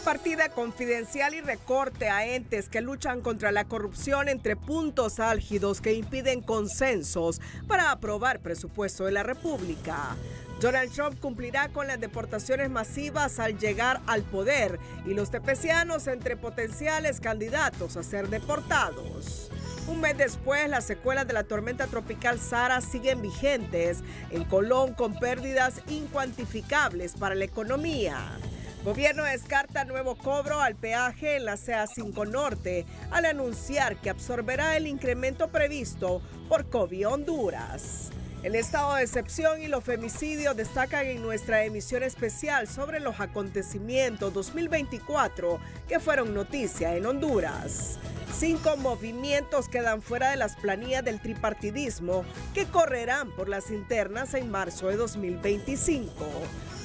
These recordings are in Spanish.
Partida confidencial y recorte a entes que luchan contra la corrupción entre puntos álgidos que impiden consensos para aprobar presupuesto de la República. Donald Trump cumplirá con las deportaciones masivas al llegar al poder y los tepecianos entre potenciales candidatos a ser deportados. Un mes después, las secuelas de la tormenta tropical Sara siguen vigentes en Colón con pérdidas incuantificables para la economía. Gobierno descarta nuevo cobro al peaje en la CA5 Norte al anunciar que absorberá el incremento previsto por COVID Honduras. El estado de excepción y los femicidios destacan en nuestra emisión especial sobre los acontecimientos 2024 que fueron noticia en Honduras. 5 movimientos quedan fuera de las planillas del tripartidismo que correrán por las internas en marzo de 2025.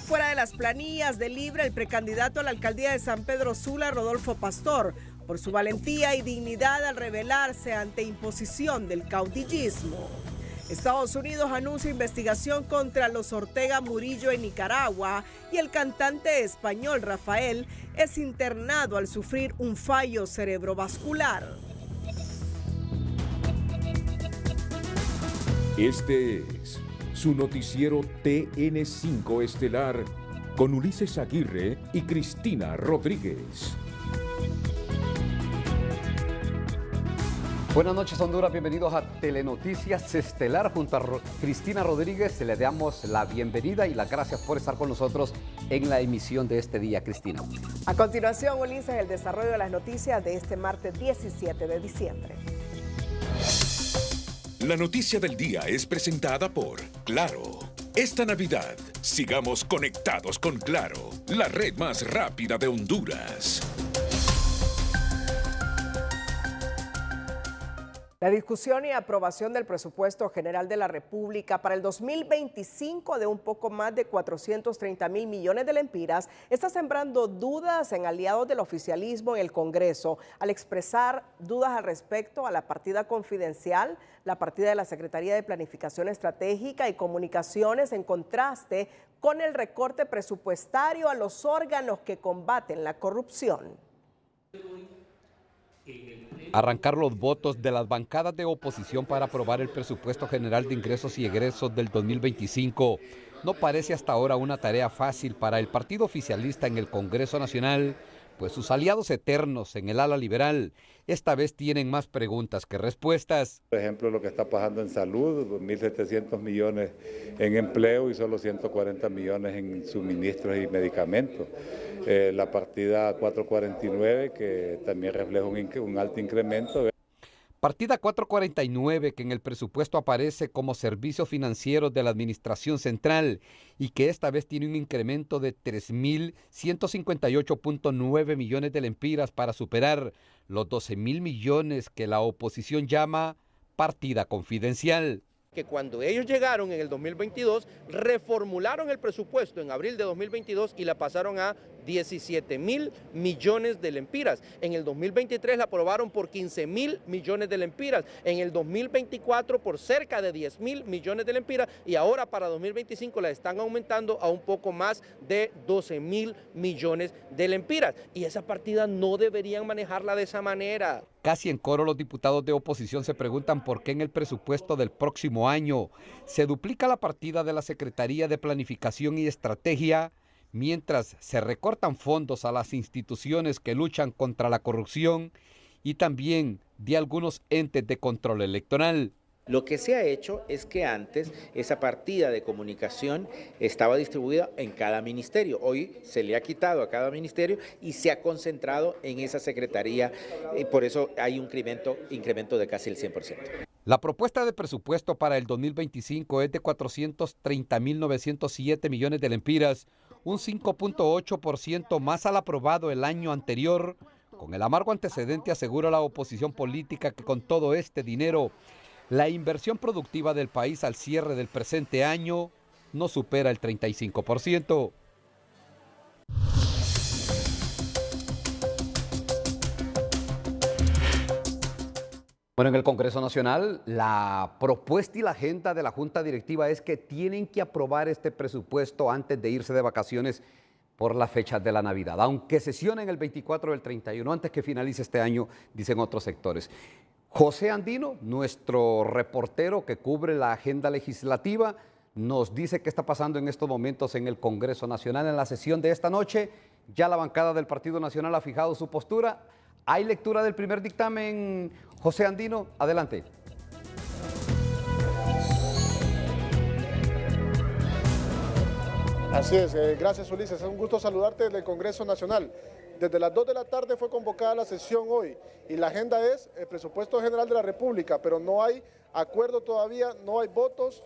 Fuera de las planillas de Libre, el precandidato a la alcaldía de San Pedro Sula, Rodolfo Pastor, por su valentía y dignidad al rebelarse ante imposición del caudillismo. Estados Unidos anuncia investigación contra los Ortega Murillo en Nicaragua y el cantante español Rafael es internado al sufrir un fallo cerebrovascular. Este es su noticiero TN5 Estelar con Ulises Aguirre y Cristina Rodríguez. Buenas noches, Honduras. Bienvenidos a Telenoticias Estelar. Junto a Cristina Rodríguez le damos la bienvenida y las gracias por estar con nosotros en la emisión de este día, Cristina. A continuación, Ulises, el desarrollo de las noticias de este martes 17 de diciembre. La noticia del día es presentada por Claro. Esta Navidad, sigamos conectados con Claro, la red más rápida de Honduras. La discusión y aprobación del presupuesto general de la República para el 2025 de un poco más de 430.000 millones de lempiras está sembrando dudas en aliados del oficialismo en el Congreso al expresar dudas al respecto a la partida confidencial, la partida de la Secretaría de Planificación Estratégica y Comunicaciones en contraste con el recorte presupuestario a los órganos que combaten la corrupción. Arrancar los votos de las bancadas de oposición para aprobar el presupuesto general de ingresos y egresos del 2025 no parece hasta ahora una tarea fácil para el partido oficialista en el Congreso Nacional, pues sus aliados eternos en el ala liberal esta vez tienen más preguntas que respuestas. Por ejemplo, lo que está pasando en salud, 1.700 millones en empleo y solo 140 millones en suministros y medicamentos. La partida 449, que también refleja un alto incremento. Partida 449, que en el presupuesto aparece como servicios financieros de la Administración Central y que esta vez tiene un incremento de 3.158.9 millones de lempiras para superar los 12.000 millones que la oposición llama partida confidencial. Que cuando ellos llegaron en el 2022, reformularon el presupuesto en abril de 2022 y la pasaron a 17.000 millones de lempiras. En el 2023 la aprobaron por 15.000 millones de lempiras. En el 2024 por cerca de 10.000 millones de lempiras. Y ahora para 2025 la están aumentando a un poco más de 12.000 millones de lempiras. Y esa partida no deberían manejarla de esa manera. Casi en coro los diputados de oposición se preguntan por qué en el presupuesto del próximo año se duplica la partida de la Secretaría de Planificación y Estrategia, mientras se recortan fondos a las instituciones que luchan contra la corrupción y también de algunos entes de control electoral. Lo que se ha hecho es que antes esa partida de comunicación estaba distribuida en cada ministerio. Hoy se le ha quitado a cada ministerio y se ha concentrado en esa secretaría. Y por eso hay un incremento de casi el 100%. La propuesta de presupuesto para el 2025 es de 430.907 millones de lempiras, un 5.8% más al aprobado el año anterior. Con el amargo antecedente asegura la oposición política que con todo este dinero, la inversión productiva del país al cierre del presente año no supera el 35%. Bueno, en el Congreso Nacional, la propuesta y la agenda de la Junta Directiva es que tienen que aprobar este presupuesto antes de irse de vacaciones, por las fechas de la Navidad, aunque sesionen el 24 o el 31, antes que finalice este año, dicen otros sectores. José Andino, nuestro reportero que cubre la agenda legislativa, nos dice qué está pasando en estos momentos en el Congreso Nacional. En la sesión de esta noche, ya la bancada del Partido Nacional ha fijado su postura. ¿Hay lectura del primer dictamen, José Andino? Adelante. Así es, gracias Ulises, es un gusto saludarte desde el Congreso Nacional. Desde las 2 de la tarde fue convocada la sesión hoy y la agenda es el presupuesto general de la República, pero no hay acuerdo todavía, no hay votos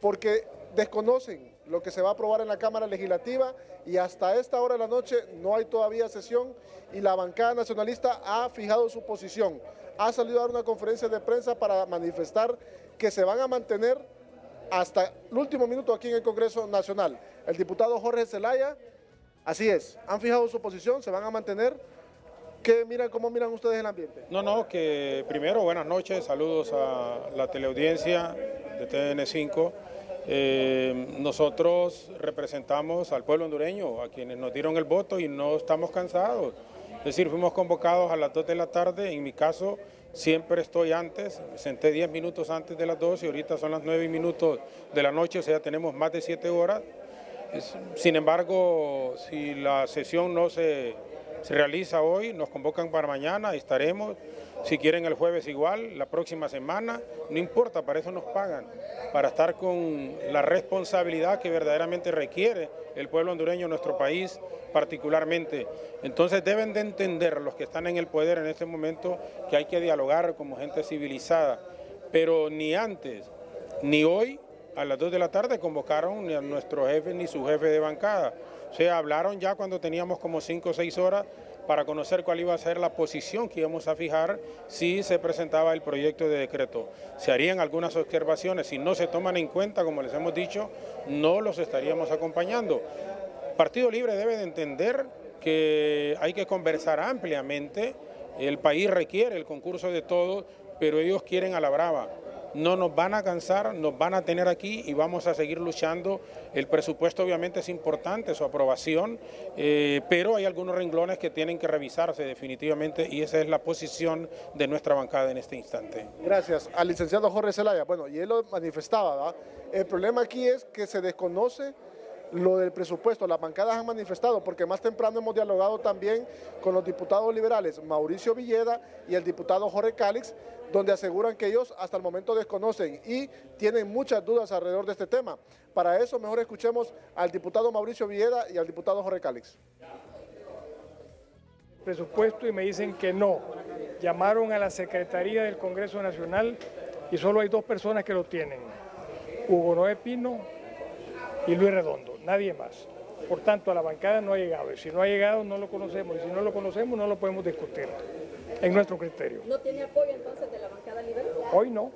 porque desconocen lo que se va a aprobar en la Cámara Legislativa y hasta esta hora de la noche no hay todavía sesión y la bancada nacionalista ha fijado su posición. Ha salido a dar una conferencia de prensa para manifestar que se van a mantener hasta el último minuto aquí en el Congreso Nacional. El diputado Jorge Zelaya, así es, han fijado su posición, se van a mantener. ¿Cómo miran ustedes el ambiente? No, que primero buenas noches, saludos a la teleaudiencia de TN5. Nosotros representamos al pueblo hondureño, a quienes nos dieron el voto y no estamos cansados. Es decir, fuimos convocados a las 2 de la tarde, en mi caso siempre estoy antes, me senté 10 minutos antes de las 2 y ahorita son las 9 minutos de la noche, o sea, tenemos más de 7 horas. Sin embargo, si la sesión no se realiza hoy, nos convocan para mañana, estaremos, si quieren el jueves igual, la próxima semana, no importa, para eso nos pagan, para estar con la responsabilidad que verdaderamente requiere el pueblo hondureño, nuestro país particularmente. Entonces deben de entender los que están en el poder en este momento que hay que dialogar como gente civilizada, pero ni antes ni hoy a las 2 de la tarde convocaron ni a nuestro jefe ni su jefe de bancada. O sea, hablaron ya cuando teníamos como 5 o 6 horas para conocer cuál iba a ser la posición que íbamos a fijar si se presentaba el proyecto de decreto. Se harían algunas observaciones, si no se toman en cuenta, como les hemos dicho, no los estaríamos acompañando. Partido Libre debe de entender que hay que conversar ampliamente, el país requiere el concurso de todos, pero ellos quieren a la brava. No nos van a cansar, nos van a tener aquí y vamos a seguir luchando. El presupuesto obviamente es importante, su aprobación, pero hay algunos renglones que tienen que revisarse definitivamente y esa es la posición de nuestra bancada en este instante. Gracias. Al licenciado Jorge Zelaya, bueno, y él lo manifestaba, ¿verdad? El problema aquí es que se desconoce lo del presupuesto, las bancadas han manifestado, porque más temprano hemos dialogado también con los diputados liberales Mauricio Villeda y el diputado Jorge Calix, donde aseguran que ellos hasta el momento desconocen y tienen muchas dudas alrededor de este tema. Para eso mejor escuchemos al diputado Mauricio Villeda y al diputado Jorge Calix. Presupuesto y me dicen que no. Llamaron a la Secretaría del Congreso Nacional y solo hay 2 personas que lo tienen, Hugo Noé Pino y Luis Redondo, nadie más. Por tanto, a la bancada no ha llegado. Y si no ha llegado, no lo conocemos. Y si no lo conocemos, no lo podemos discutir, en nuestro criterio. ¿No tiene apoyo entonces de la bancada liberal? Hoy no,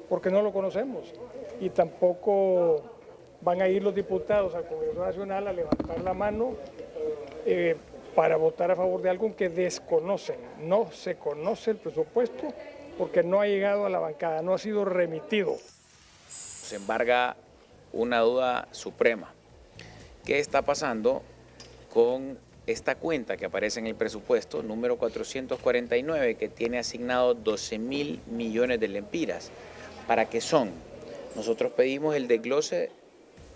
porque no lo conocemos. Y tampoco van a ir los diputados al Congreso Nacional a levantar la mano para votar a favor de algo que desconocen. No se conoce el presupuesto porque no ha llegado a la bancada, no ha sido remitido. Se embarga una duda suprema. ¿Qué está pasando con esta cuenta que aparece en el presupuesto, número 449, que tiene asignado 12.000 millones de lempiras? ¿Para qué son? Nosotros pedimos el desglose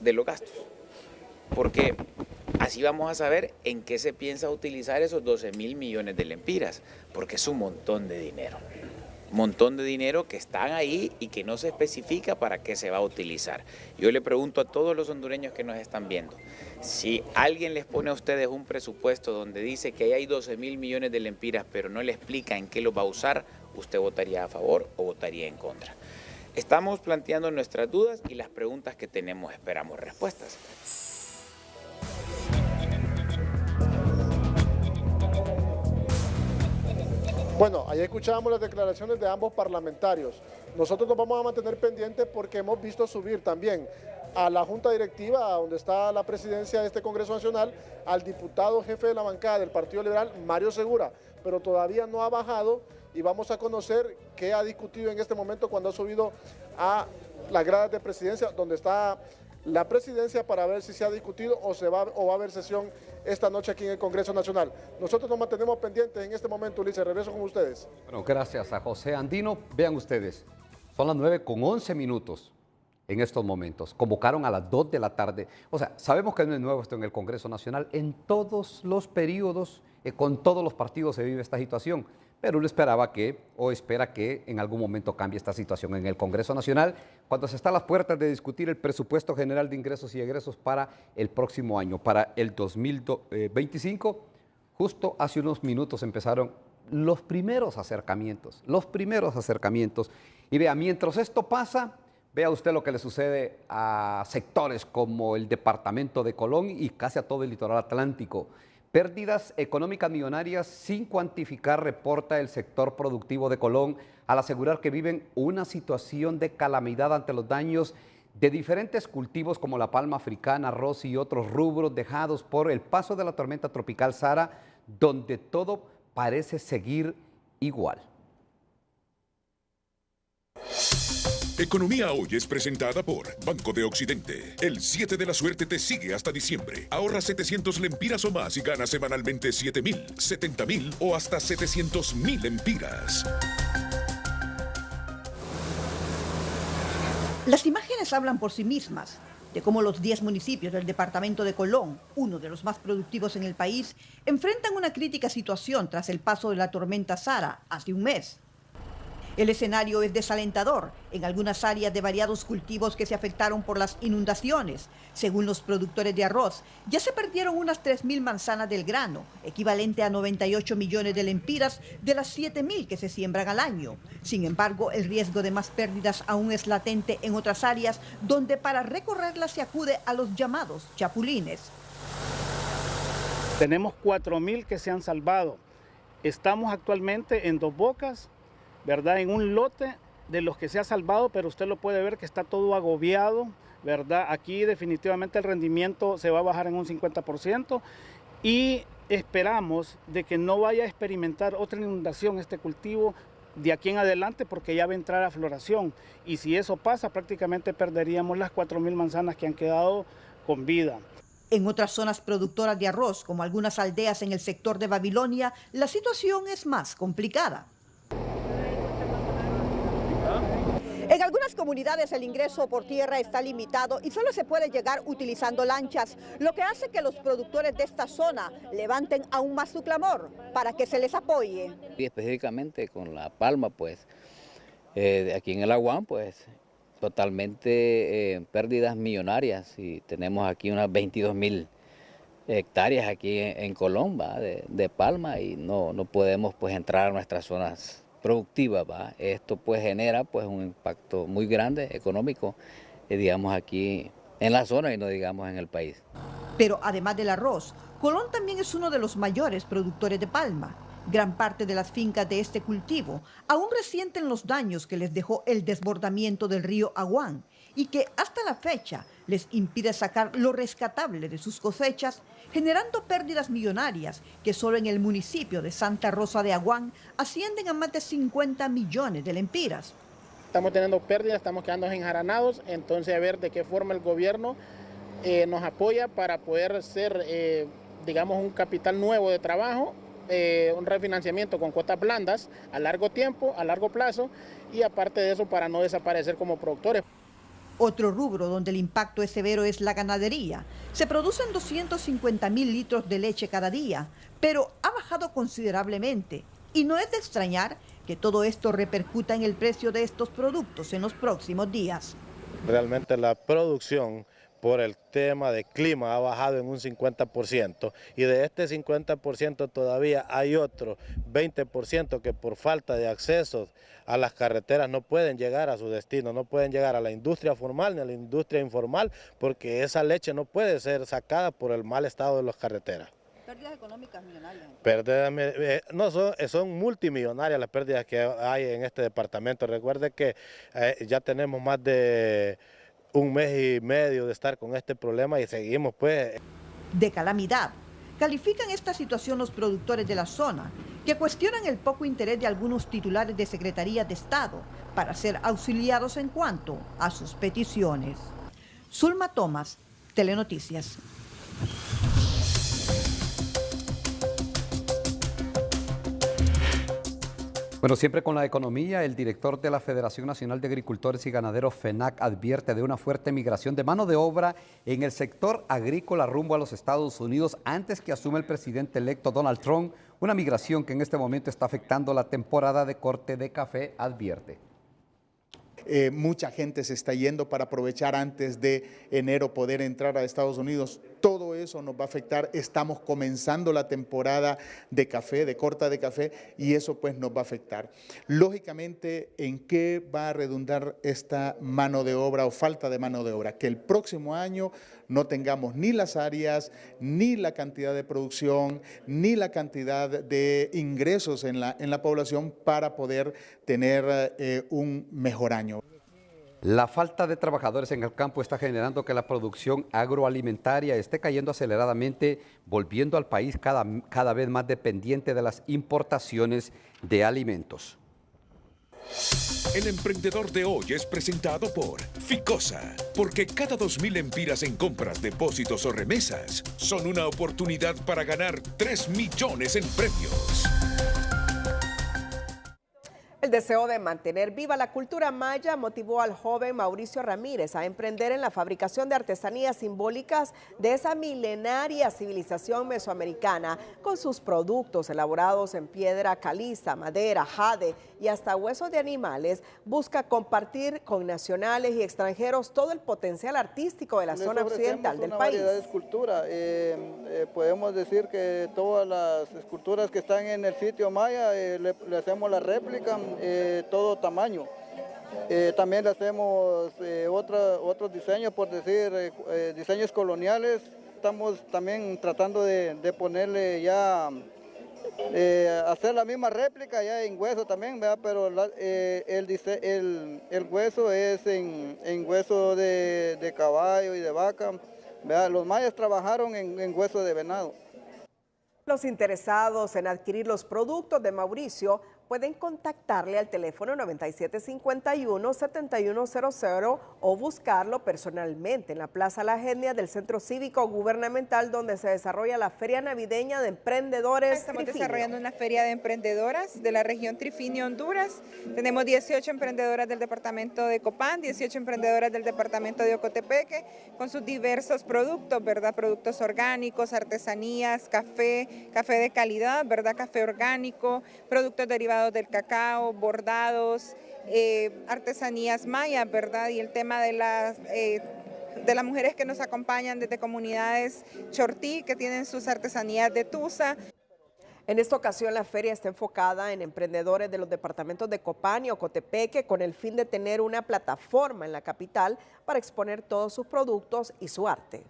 de los gastos, porque así vamos a saber en qué se piensa utilizar esos 12.000 millones de lempiras, porque es un montón de dinero. Montón de dinero que están ahí y que no se especifica para qué se va a utilizar. Yo le pregunto a todos los hondureños que nos están viendo, si alguien les pone a ustedes un presupuesto donde dice que ahí hay 12.000 millones de lempiras, pero no le explica en qué los va a usar, ¿usted votaría a favor o votaría en contra? Estamos planteando nuestras dudas y las preguntas que tenemos esperamos respuestas. Bueno, ahí escuchábamos las declaraciones de ambos parlamentarios. Nosotros nos vamos a mantener pendientes porque hemos visto subir también a la Junta Directiva, donde está la presidencia de este Congreso Nacional, al diputado jefe de la bancada del Partido Liberal, Mario Segura, pero todavía no ha bajado y vamos a conocer qué ha discutido en este momento cuando ha subido a las gradas de presidencia, donde está la presidencia para ver si se ha discutido o va a haber sesión esta noche aquí en el Congreso Nacional. Nosotros nos mantenemos pendientes en este momento, Ulises. Regreso con ustedes. Bueno, gracias a José Andino. Vean ustedes, son las 9:11 en estos momentos. Convocaron a las 2 de la tarde. O sea, sabemos que no es nuevo esto en el Congreso Nacional. En todos los periodos, con todos los partidos se vive esta situación. Pero uno espera que en algún momento cambie esta situación en el Congreso Nacional, cuando se está a las puertas de discutir el presupuesto general de ingresos y egresos para el próximo año, para el 2025. Justo hace unos minutos empezaron los primeros acercamientos. Y vea, mientras esto pasa, vea usted lo que le sucede a sectores como el departamento de Colón y casi a todo el litoral atlántico. Pérdidas económicas millonarias sin cuantificar, reporta el sector productivo de Colón, al asegurar que viven una situación de calamidad ante los daños de diferentes cultivos como la palma africana, arroz y otros rubros dejados por el paso de la tormenta tropical Sara, donde todo parece seguir igual. Economía Hoy es presentada por Banco de Occidente. El 7 de la suerte te sigue hasta diciembre. Ahorra 700 lempiras o más y gana semanalmente 7,000, 70,000 o hasta 700,000 lempiras. Las imágenes hablan por sí mismas de cómo los 10 municipios del departamento de Colón, uno de los más productivos en el país, enfrentan una crítica situación tras el paso de la tormenta Sara hace un mes. El escenario es desalentador en algunas áreas de variados cultivos que se afectaron por las inundaciones. Según los productores de arroz, ya se perdieron unas 3,000 manzanas del grano, equivalente a 98 millones de lempiras de las 7,000 que se siembran al año. Sin embargo, el riesgo de más pérdidas aún es latente en otras áreas donde para recorrerlas se acude a los llamados chapulines. Tenemos 4,000 que se han salvado. Estamos actualmente en Dos Bocas, ¿verdad? En un lote de los que se ha salvado, pero usted lo puede ver que está todo agobiado, ¿verdad? Aquí definitivamente el rendimiento se va a bajar en un 50% y esperamos de que no vaya a experimentar otra inundación este cultivo de aquí en adelante, porque ya va a entrar a floración, y si eso pasa prácticamente perderíamos las 4,000 manzanas que han quedado con vida. En otras zonas productoras de arroz, como algunas aldeas en el sector de Babilonia, la situación es más complicada. En algunas comunidades el ingreso por tierra está limitado y solo se puede llegar utilizando lanchas, lo que hace que los productores de esta zona levanten aún más su clamor para que se les apoye. Y específicamente con la palma, pues, aquí en el Aguán, pues, totalmente pérdidas millonarias, y tenemos aquí unas 22,000 hectáreas aquí en Colón, ¿va? De palma, y no podemos pues entrar a nuestras zonas productiva, ¿va? Esto pues genera pues un impacto muy grande económico, digamos aquí en la zona y no digamos en el país. Pero además del arroz, Colón también es uno de los mayores productores de palma. Gran parte de las fincas de este cultivo aún resienten los daños que les dejó el desbordamiento del río Aguán y que hasta la fecha les impide sacar lo rescatable de sus cosechas, generando pérdidas millonarias que solo en el municipio de Santa Rosa de Aguán ascienden a más de 50 millones de lempiras. Estamos teniendo pérdidas, estamos quedando enjaranados, entonces a ver de qué forma el gobierno nos apoya para poder ser, digamos, un capital nuevo de trabajo, un refinanciamiento con cuotas blandas a largo tiempo, a largo plazo, y aparte de eso para no desaparecer como productores. Otro rubro donde el impacto es severo es la ganadería. Se producen 250,000 litros de leche cada día, pero ha bajado considerablemente. Y no es de extrañar que todo esto repercuta en el precio de estos productos en los próximos días. Realmente la producción por el tema de clima ha bajado en un 50%, y de este 50% todavía hay otro 20% que por falta de acceso a las carreteras no pueden llegar a su destino, no pueden llegar a la industria formal ni a la industria informal, porque esa leche no puede ser sacada por el mal estado de las carreteras. ¿Pérdidas económicas millonarias? Son multimillonarias las pérdidas que hay en este departamento. Recuerde que ya tenemos más de un mes y medio de estar con este problema y seguimos pues. De calamidad. Califican esta situación los productores de la zona, que cuestionan el poco interés de algunos titulares de Secretarías de Estado para ser auxiliados en cuanto a sus peticiones. Zulma Thomas, Telenoticias. Bueno, siempre con la economía, el director de la Federación Nacional de Agricultores y Ganaderos, FENAC, advierte de una fuerte migración de mano de obra en el sector agrícola rumbo a los Estados Unidos antes que asuma el presidente electo Donald Trump, una migración que en este momento está afectando la temporada de corte de café, advierte. Mucha gente se está yendo para aprovechar antes de enero poder entrar a Estados Unidos. Todo eso nos va a afectar. Estamos comenzando la temporada de café, de corta de café, y eso pues nos va a afectar. Lógicamente, ¿en qué va a redundar esta mano de obra o falta de mano de obra? Que el próximo año no tengamos ni las áreas, ni la cantidad de producción, ni la cantidad de ingresos en la población para poder tener un mejor año. La falta de trabajadores en el campo está generando que la producción agroalimentaria esté cayendo aceleradamente, volviendo al país cada vez más dependiente de las importaciones de alimentos. El emprendedor de hoy es presentado por Ficosa, porque cada 2.000 lempiras en compras, depósitos o remesas son una oportunidad para ganar 3 millones en premios. El deseo de mantener viva la cultura maya motivó al joven Mauricio Ramírez a emprender en la fabricación de artesanías simbólicas de esa milenaria civilización mesoamericana, con sus productos elaborados en piedra caliza, madera, jade y hasta huesos de animales. Busca compartir con nacionales y extranjeros todo el potencial artístico de la zona occidental del país. Variedad de escultura. Podemos decir que todas las esculturas que están en el sitio maya le hacemos la réplica. Todo tamaño. También le hacemos otros diseños, por decir, diseños coloniales. Estamos también tratando de ponerle ya, hacer la misma réplica ya en hueso también, ¿verdad? Pero el hueso es en hueso de caballo y de vaca, ¿verdad? Los mayas trabajaron en hueso de venado. Los interesados en adquirir los productos de Mauricio pueden contactarle al teléfono 9751-7100 o buscarlo personalmente en la Plaza La Genia del Centro Cívico Gubernamental, donde se desarrolla la Feria Navideña de Emprendedores. Estamos desarrollando una feria de emprendedoras de la región Trifinio, Honduras. Tenemos 18 emprendedoras del departamento de Copán, 18 emprendedoras del departamento de Ocotepeque, con sus diversos productos, ¿verdad? Productos orgánicos, artesanías, café de calidad, ¿verdad? Café orgánico, productos derivados del cacao, bordados, artesanías mayas, ¿verdad? Y el tema de las mujeres que nos acompañan desde comunidades chortí, que tienen sus artesanías de tusa. En esta ocasión la feria está enfocada en emprendedores de los departamentos de Copán y Ocotepeque, con el fin de tener una plataforma en la capital para exponer todos sus productos y su arte.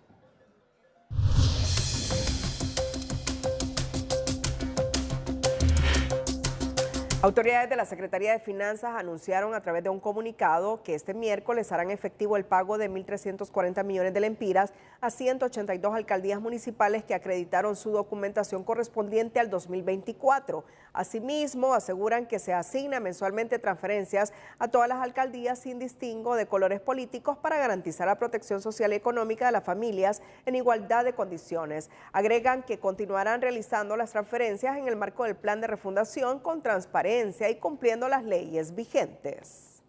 Autoridades de la Secretaría de Finanzas anunciaron a través de un comunicado que este miércoles harán efectivo el pago de 1.340 millones de lempiras a 182 alcaldías municipales que acreditaron su documentación correspondiente al 2024. Asimismo, aseguran que se asignan mensualmente transferencias a todas las alcaldías sin distingo de colores políticos para garantizar la protección social y económica de las familias en igualdad de condiciones. Agregan que continuarán realizando las transferencias en el marco del plan de refundación con transparencia y cumpliendo las leyes vigentes.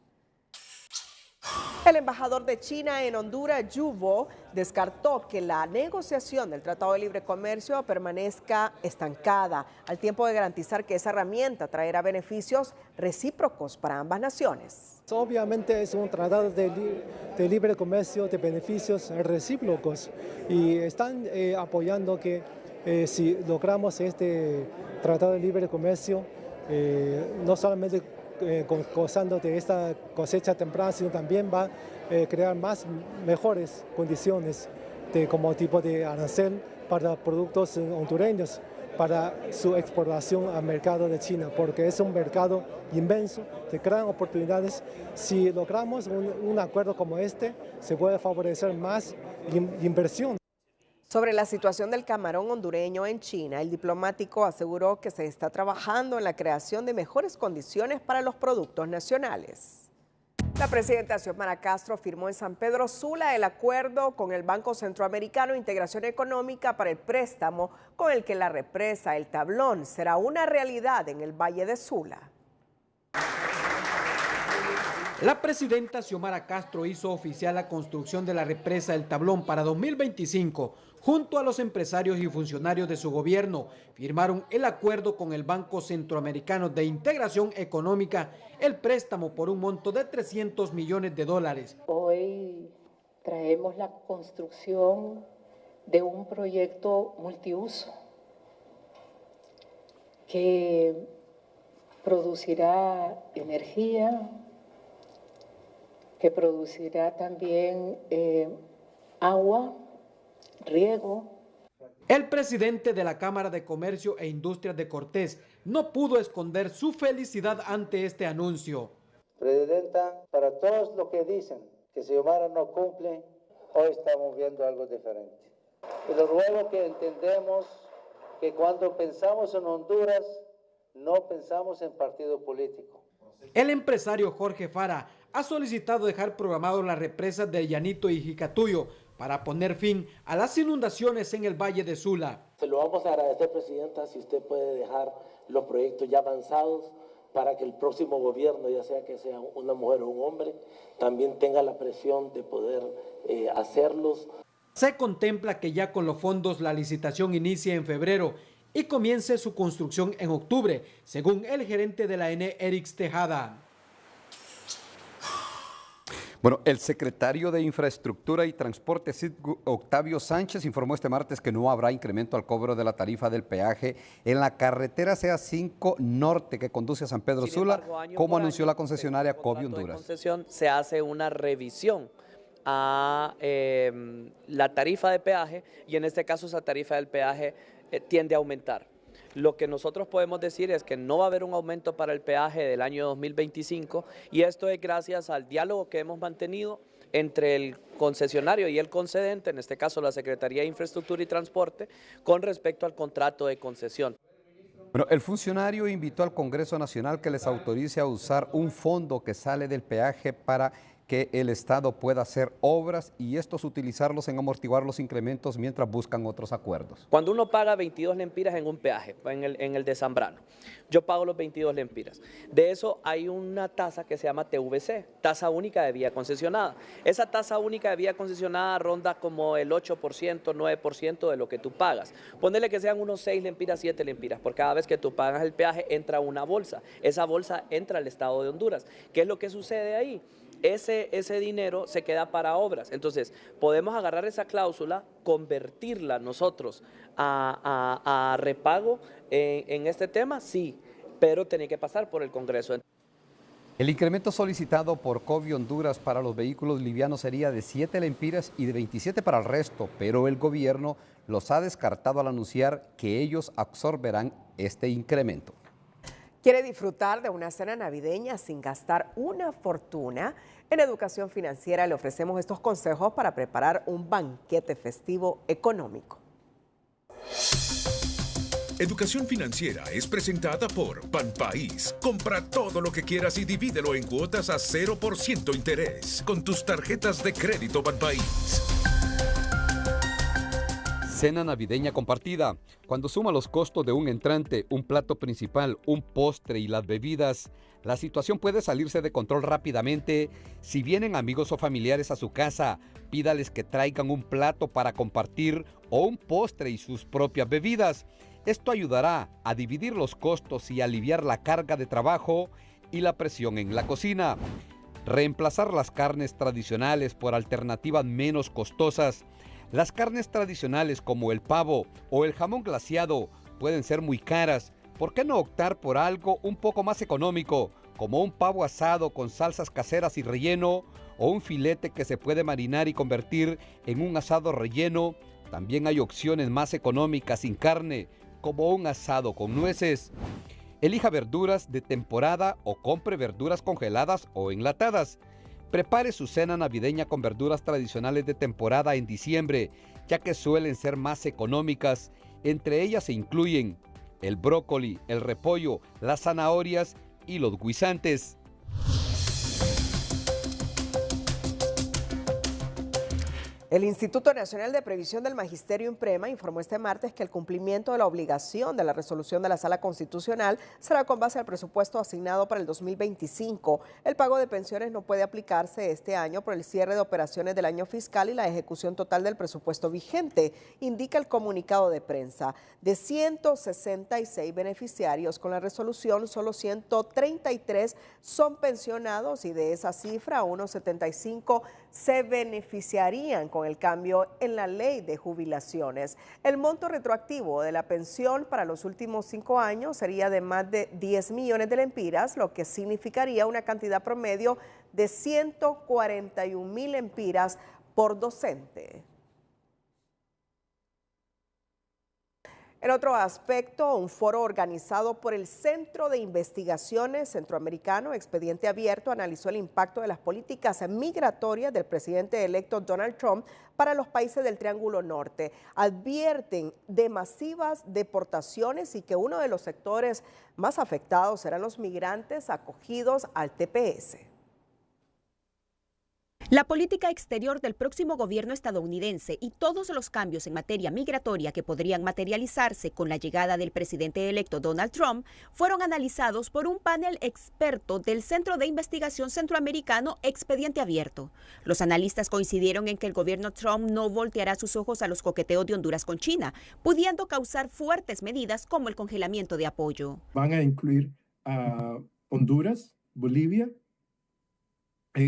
El embajador de China en Honduras, Yu Bo, descartó que la negociación del Tratado de Libre Comercio permanezca estancada, al tiempo de garantizar que esa herramienta traerá beneficios recíprocos para ambas naciones. Obviamente es un tratado de libre comercio de beneficios recíprocos y están apoyando que si logramos este tratado de libre comercio, no solamente gozando de esta cosecha temprana, sino también va a crear mejores condiciones como tipo de arancel para productos hondureños, para su exportación al mercado de China, porque es un mercado inmenso, de gran oportunidades. Si logramos un acuerdo como este, se puede favorecer más inversión. Sobre la situación del camarón hondureño en China, el diplomático aseguró que se está trabajando en la creación de mejores condiciones para los productos nacionales. La presidenta Xiomara Castro firmó en San Pedro Sula el acuerdo con el Banco Centroamericano de Integración Económica para el préstamo con el que la represa El Tablón será una realidad en el Valle de Sula. La presidenta Xiomara Castro hizo oficial la construcción de la represa El Tablón para 2025. Junto a los empresarios y funcionarios de su gobierno, firmaron el acuerdo con el Banco Centroamericano de Integración Económica, el préstamo por un monto de $300 millones. Hoy traemos la construcción de un proyecto multiuso que producirá energía, que producirá también agua, riego. El presidente de la Cámara de Comercio e Industrias de Cortés no pudo esconder su felicidad ante este anuncio. Presidenta, para todos los que dicen que Xiomara no cumple, hoy estamos viendo algo diferente. Y lo ruego que entendemos que cuando pensamos en Honduras, no pensamos en partido político. El empresario Jorge Fara ha solicitado dejar programados las represas de Llanito y Jicatuyo para poner fin a las inundaciones en el Valle de Sula. Se lo vamos a agradecer, presidenta, si usted puede dejar los proyectos ya avanzados para que el próximo gobierno, ya sea que sea una mujer o un hombre, también tenga la presión de poder hacerlos. Se contempla que ya con los fondos la licitación inicie en febrero y comience su construcción en octubre, según el gerente de la ENE, Erix Tejada. Bueno, el secretario de Infraestructura y Transporte, Octavio Sánchez, informó este martes que no habrá incremento al cobro de la tarifa del peaje en la carretera CA5 Norte que conduce a San Pedro Sula, como anunció la concesionaria Covio Honduras. Concesión se hace una revisión a la tarifa de peaje y en este caso esa tarifa del peaje tiende a aumentar. Lo que nosotros podemos decir es que no va a haber un aumento para el peaje del año 2025 y esto es gracias al diálogo que hemos mantenido entre el concesionario y el concedente, en este caso la Secretaría de Infraestructura y Transporte, con respecto al contrato de concesión. Bueno, el funcionario invitó al Congreso Nacional que les autorice a usar un fondo que sale del peaje para que el Estado pueda hacer obras y estos utilizarlos en amortiguar los incrementos mientras buscan otros acuerdos. Cuando uno paga 22 lempiras en un peaje, en el de Zambrano, yo pago los 22 lempiras. De eso hay una tasa que se llama TVC, tasa única de vía concesionada. Esa tasa única de vía concesionada ronda como el 8%, 9% de lo que tú pagas. Ponele que sean unos 6 lempiras, 7 lempiras, por cada vez que tú pagas el peaje entra una bolsa. Esa bolsa entra al Estado de Honduras. ¿Qué es lo que sucede ahí? Ese dinero se queda para obras. Entonces, podemos agarrar esa cláusula, convertirla nosotros a repago en este tema, sí, pero tiene que pasar por el Congreso. El incremento solicitado por Covio Honduras para los vehículos livianos sería de 7 lempiras y de 27 para el resto, pero el gobierno los ha descartado al anunciar que ellos absorberán este incremento. ¿Quiere disfrutar de una cena navideña sin gastar una fortuna? En Educación Financiera le ofrecemos estos consejos para preparar un banquete festivo económico. Educación Financiera es presentada por Banpaís. Compra todo lo que quieras y divídelo en cuotas a 0% interés con tus tarjetas de crédito Banpaís. Cena navideña compartida. Cuando suma los costos de un entrante, un plato principal, un postre y las bebidas, la situación puede salirse de control rápidamente. Si vienen amigos o familiares a su casa, pídales que traigan un plato para compartir o un postre y sus propias bebidas. Esto ayudará a dividir los costos y aliviar la carga de trabajo y la presión en la cocina. Reemplazar las carnes tradicionales por alternativas menos costosas. Las carnes tradicionales como el pavo o el jamón glaseado pueden ser muy caras. ¿Por qué no optar por algo un poco más económico, como un pavo asado con salsas caseras y relleno o un filete que se puede marinar y convertir en un asado relleno? También hay opciones más económicas sin carne, como un asado con nueces. Elija verduras de temporada o compre verduras congeladas o enlatadas. Prepare su cena navideña con verduras tradicionales de temporada en diciembre, ya que suelen ser más económicas. Entre ellas se incluyen el brócoli, el repollo, las zanahorias y los guisantes. El Instituto Nacional de Previsión del Magisterio Imprema informó este martes que el cumplimiento de la obligación de la resolución de la Sala Constitucional será con base al presupuesto asignado para el 2025. El pago de pensiones no puede aplicarse este año por el cierre de operaciones del año fiscal y la ejecución total del presupuesto vigente, indica el comunicado de prensa. De 166 beneficiarios con la resolución, solo 133 son pensionados y de esa cifra, unos 75 se beneficiarían con el cambio en la ley de jubilaciones. El monto retroactivo de la pensión para los últimos 5 años sería de más de 10 millones de lempiras, lo que significaría una cantidad promedio de 141.000 lempiras por docente. En otro aspecto, un foro organizado por el Centro de Investigaciones Centroamericano, Expediente Abierto, analizó el impacto de las políticas migratorias del presidente electo Donald Trump para los países del Triángulo Norte. Advierten de masivas deportaciones y que uno de los sectores más afectados serán los migrantes acogidos al TPS. La política exterior del próximo gobierno estadounidense y todos los cambios en materia migratoria que podrían materializarse con la llegada del presidente electo Donald Trump fueron analizados por un panel experto del Centro de Investigación Centroamericano Expediente Abierto. Los analistas coincidieron en que el gobierno Trump no volteará sus ojos a los coqueteos de Honduras con China, pudiendo causar fuertes medidas como el congelamiento de apoyo. Van a incluir a Honduras, Bolivia,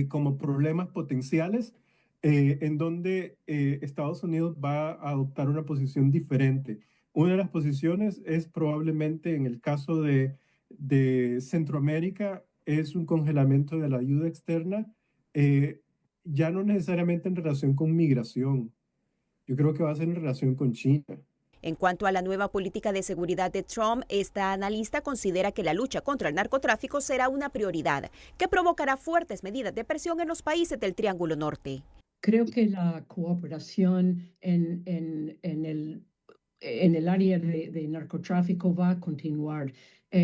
como problemas potenciales en donde Estados Unidos va a adoptar una posición diferente. Una de las posiciones es probablemente en el caso de Centroamérica es un congelamiento de la ayuda externa, ya no necesariamente en relación con migración. Yo creo que va a ser en relación con China. En cuanto a la nueva política de seguridad de Trump, esta analista considera que la lucha contra el narcotráfico será una prioridad, que provocará fuertes medidas de presión en los países del Triángulo Norte. Creo que la cooperación en el área de narcotráfico va a continuar.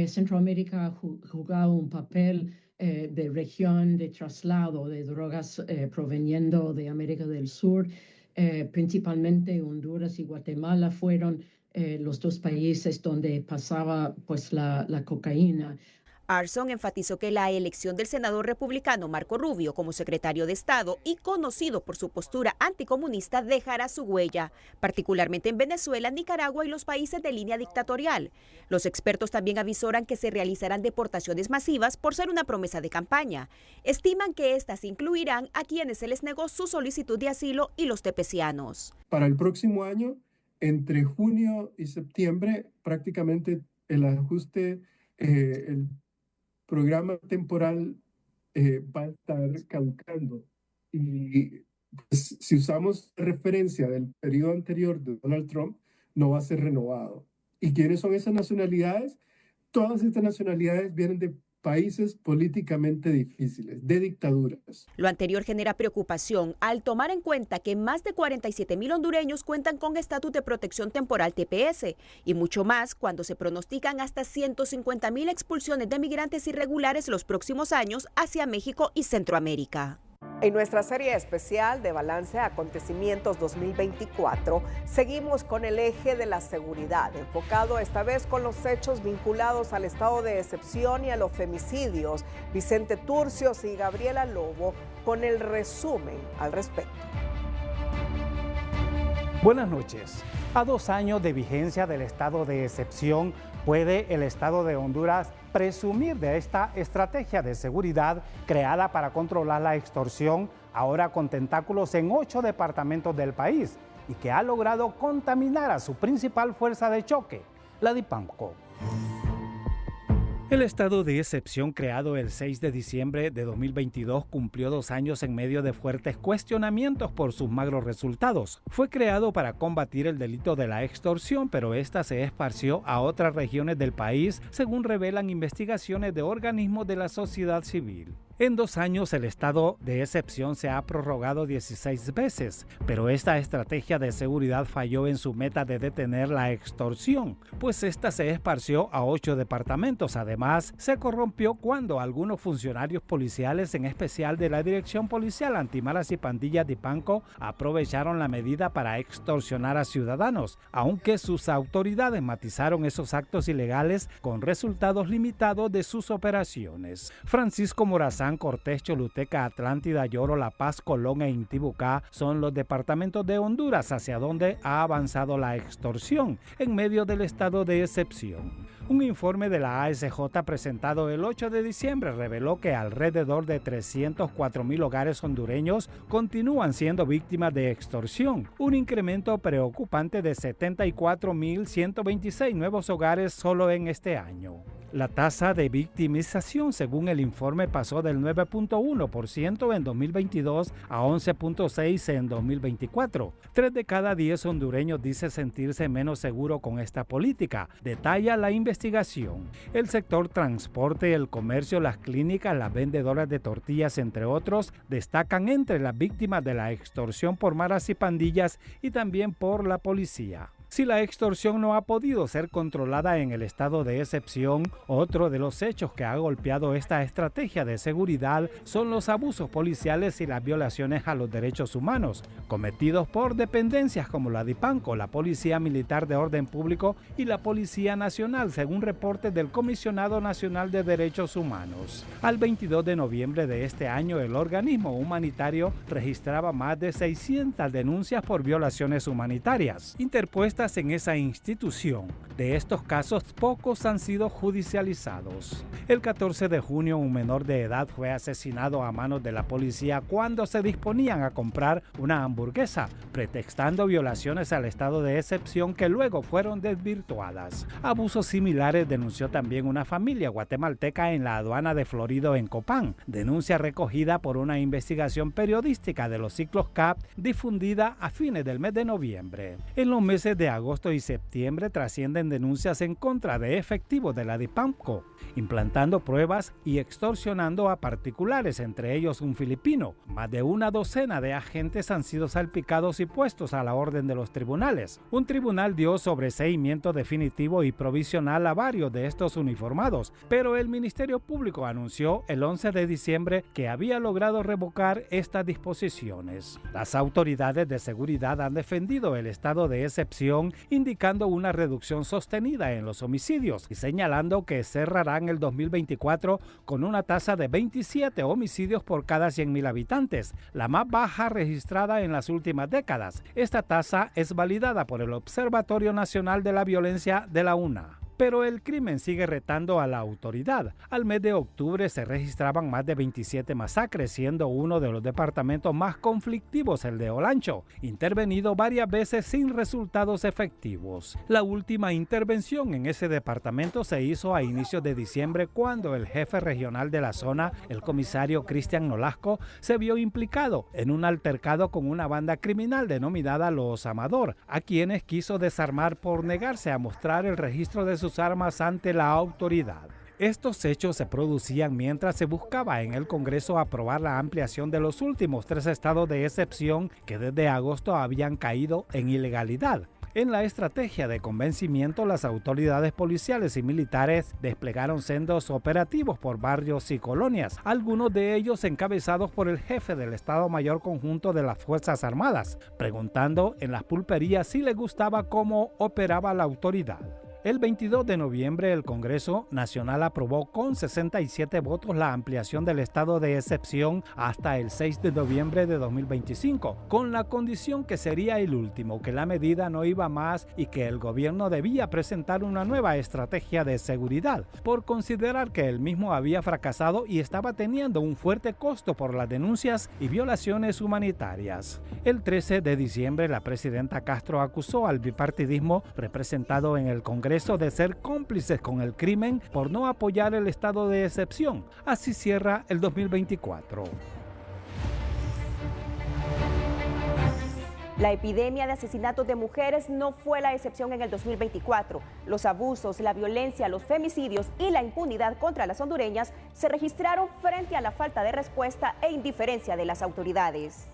Centroamérica ha jugado un papel de región de traslado de drogas proveniendo de América del Sur. Principalmente Honduras y Guatemala fueron los dos países donde pasaba pues la cocaína. Arson enfatizó que la elección del senador republicano Marco Rubio como secretario de Estado y conocido por su postura anticomunista dejará su huella, particularmente en Venezuela, Nicaragua y los países de línea dictatorial. Los expertos también avisoran que se realizarán deportaciones masivas por ser una promesa de campaña. Estiman que estas incluirán a quienes se les negó su solicitud de asilo y los tepecianos. Para el próximo año, entre junio y septiembre, prácticamente el ajuste, el programa temporal va a estar caducando y pues, si usamos referencia del periodo anterior de Donald Trump, no va a ser renovado. ¿Y quiénes son esas nacionalidades? Todas estas nacionalidades vienen de países políticamente difíciles, de dictaduras. Lo anterior genera preocupación al tomar en cuenta que más de 47.000 hondureños cuentan con estatus de protección temporal TPS y mucho más cuando se pronostican hasta 150.000 expulsiones de migrantes irregulares los próximos años hacia México y Centroamérica. En nuestra serie especial de Balance Acontecimientos 2024, seguimos con el eje de la seguridad, enfocado esta vez con los hechos vinculados al estado de excepción y a los femicidios. Vicente Turcios y Gabriela Lobo con el resumen al respecto. Buenas noches. A 2 años de vigencia del estado de excepción, ¿puede el estado de Honduras presumir de esta estrategia de seguridad creada para controlar la extorsión, ahora con tentáculos en 8 departamentos del país y que ha logrado contaminar a su principal fuerza de choque, la DIPAMCO? El estado de excepción creado el 6 de diciembre de 2022 cumplió 2 años en medio de fuertes cuestionamientos por sus magros resultados. Fue creado para combatir el delito de la extorsión, pero esta se esparció a otras regiones del país, según revelan investigaciones de organismos de la sociedad civil. En 2 años el estado de excepción se ha prorrogado 16 veces, pero esta estrategia de seguridad falló en su meta de detener la extorsión, pues esta se esparció a 8 departamentos. Además, se corrompió cuando algunos funcionarios policiales, en especial de la Dirección Policial Antimaras y Pandillas DIPANCO, aprovecharon la medida para extorsionar a ciudadanos, aunque sus autoridades matizaron esos actos ilegales con resultados limitados de sus operaciones. Francisco Morazán, Cortés, Choluteca, Atlántida, Lloro, La Paz, Colón e Intibucá son los departamentos de Honduras hacia donde ha avanzado la extorsión en medio del estado de excepción. Un informe de la ASJ presentado el 8 de diciembre reveló que alrededor de 304,000 hogares hondureños continúan siendo víctimas de extorsión, un incremento preocupante de 74,126 nuevos hogares solo en este año. La tasa de victimización, según el informe, pasó del 9.1% en 2022 a 11.6% en 2024. 3 de cada 10 hondureños dice sentirse menos seguro con esta política, detalla la investigación. El sector transporte, el comercio, las clínicas, las vendedoras de tortillas, entre otros, destacan entre las víctimas de la extorsión por maras y pandillas y también por la policía. Si la extorsión no ha podido ser controlada en el estado de excepción, otro de los hechos que ha golpeado esta estrategia de seguridad son los abusos policiales y las violaciones a los derechos humanos, cometidos por dependencias como la DIPANCO, la Policía Militar de Orden Público y la Policía Nacional, según reportes del Comisionado Nacional de Derechos Humanos. Al 22 de noviembre de este año, el organismo humanitario registraba más de 600 denuncias por violaciones humanitarias interpuestas en esa institución. De estos casos, pocos han sido judicializados. El 14 de junio, un menor de edad fue asesinado a manos de la policía cuando se disponían a comprar una hamburguesa, pretextando violaciones al estado de excepción que luego fueron desvirtuadas. Abusos similares denunció también una familia guatemalteca en la aduana de Florido, en Copán, denuncia recogida por una investigación periodística de los ciclos CAP difundida a fines del mes de noviembre. En los meses de agosto y septiembre trascienden denuncias en contra de efectivos de la DIPANCO, implantando pruebas y extorsionando a particulares, entre ellos un filipino. Más de una docena de agentes han sido salpicados y puestos a la orden de los tribunales. Un tribunal dio sobreseimiento definitivo y provisional a varios de estos uniformados, pero el Ministerio Público anunció el 11 de diciembre que había logrado revocar estas disposiciones. Las autoridades de seguridad han defendido el estado de excepción, indicando una reducción sostenida en los homicidios y señalando que cerrarán el 2024 con una tasa de 27 homicidios por cada 100,000 habitantes, la más baja registrada en las últimas décadas. Esta tasa es validada por el Observatorio Nacional de la Violencia de la UNA. Pero el crimen sigue retando a la autoridad. Al mes de octubre se registraban más de 27 masacres, siendo uno de los departamentos más conflictivos el de Olancho, intervenido varias veces sin resultados efectivos. La última intervención en ese departamento se hizo a inicios de diciembre, cuando el jefe regional de la zona, el comisario Cristian Nolasco, se vio implicado en un altercado con una banda criminal denominada Los Amador, a quienes quiso desarmar por negarse a mostrar el registro de sus armas ante la autoridad. Estos hechos se producían mientras se buscaba en el Congreso aprobar la ampliación de los últimos 3 estados de excepción que desde agosto habían caído en ilegalidad. En la estrategia de convencimiento, las autoridades policiales y militares desplegaron sendos operativos por barrios y colonias, algunos de ellos encabezados por el jefe del Estado Mayor Conjunto de las Fuerzas Armadas, preguntando en las pulperías si le gustaba cómo operaba la autoridad. El 22 de noviembre, el Congreso Nacional aprobó con 67 votos la ampliación del estado de excepción hasta el 6 de noviembre de 2025, con la condición que sería el último, que la medida no iba más y que el gobierno debía presentar una nueva estrategia de seguridad, por considerar que el mismo había fracasado y estaba teniendo un fuerte costo por las denuncias y violaciones humanitarias. El 13 de diciembre, la presidenta Castro acusó al bipartidismo representado en el Congreso de ser cómplices con el crimen por no apoyar el estado de excepción. Así cierra el 2024. La epidemia de asesinatos de mujeres no fue la excepción en el 2024. Los abusos, la violencia, los femicidios y la impunidad contra las hondureñas se registraron frente a la falta de respuesta e indiferencia de las autoridades.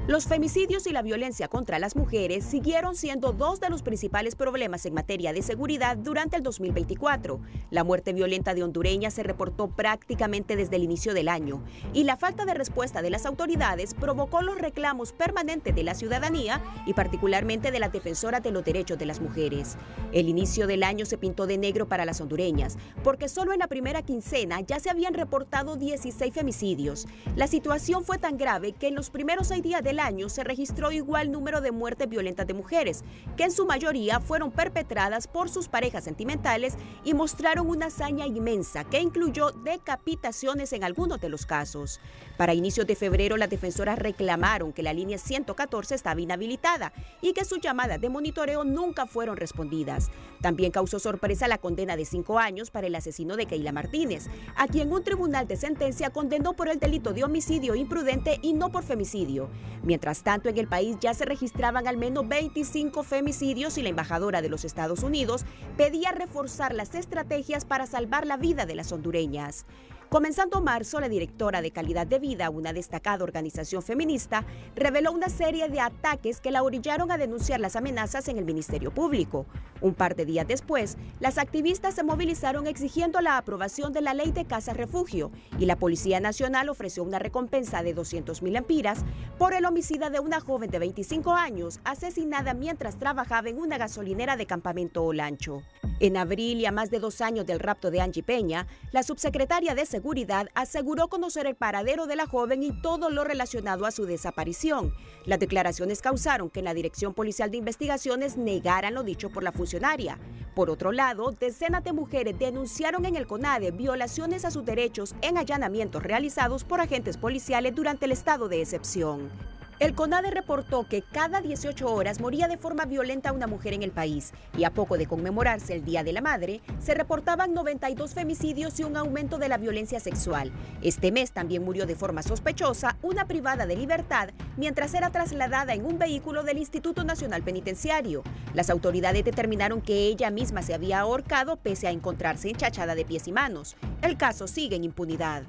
Los femicidios y la violencia contra las mujeres siguieron siendo dos de los principales problemas en materia de seguridad durante el 2024. La muerte violenta de hondureñas se reportó prácticamente desde el inicio del año y la falta de respuesta de las autoridades provocó los reclamos permanentes de la ciudadanía y particularmente de las defensoras de los derechos de las mujeres. El inicio del año se pintó de negro para las hondureñas porque solo en la primera quincena ya se habían reportado 16 femicidios. La situación fue tan grave que en los primeros 6 días del año se registró igual número de muertes violentas de mujeres, que en su mayoría fueron perpetradas por sus parejas sentimentales y mostraron una hazaña inmensa que incluyó decapitaciones en algunos de los casos. Para inicios de febrero, las defensoras reclamaron que la línea 114 estaba inhabilitada y que sus llamadas de monitoreo nunca fueron respondidas. También causó sorpresa la condena de 5 años para el asesino de Keila Martínez, a quien un tribunal de sentencia condenó por el delito de homicidio imprudente y no por femicidio. Mientras tanto, en el país ya se registraban al menos 25 femicidios y la embajadora de los Estados Unidos pedía reforzar las estrategias para salvar la vida de las hondureñas. Comenzando marzo, la directora de Calidad de Vida, una destacada organización feminista, reveló una serie de ataques que la orillaron a denunciar las amenazas en el Ministerio Público. Un par de días después, las activistas se movilizaron exigiendo la aprobación de la ley de casa refugio y la Policía Nacional ofreció una recompensa de 200,000 lempiras por el homicidio de una joven de 25 años asesinada mientras trabajaba en una gasolinera de Campamento Olancho. En abril y a más de 2 años del rapto de Angie Peña, la subsecretaria de Seguridad aseguró conocer el paradero de la joven y todo lo relacionado a su desaparición. Las declaraciones causaron que en la Dirección Policial de Investigaciones negaran lo dicho por la funcionaria. Por otro lado, decenas de mujeres denunciaron en el CONADE violaciones a sus derechos en allanamientos realizados por agentes policiales durante el estado de excepción. El CONADE reportó que cada 18 horas moría de forma violenta una mujer en el país y a poco de conmemorarse el Día de la Madre, se reportaban 92 femicidios y un aumento de la violencia sexual. Este mes también murió de forma sospechosa una privada de libertad mientras era trasladada en un vehículo del Instituto Nacional Penitenciario. Las autoridades determinaron que ella misma se había ahorcado pese a encontrarse enchachada de pies y manos. El caso sigue en impunidad.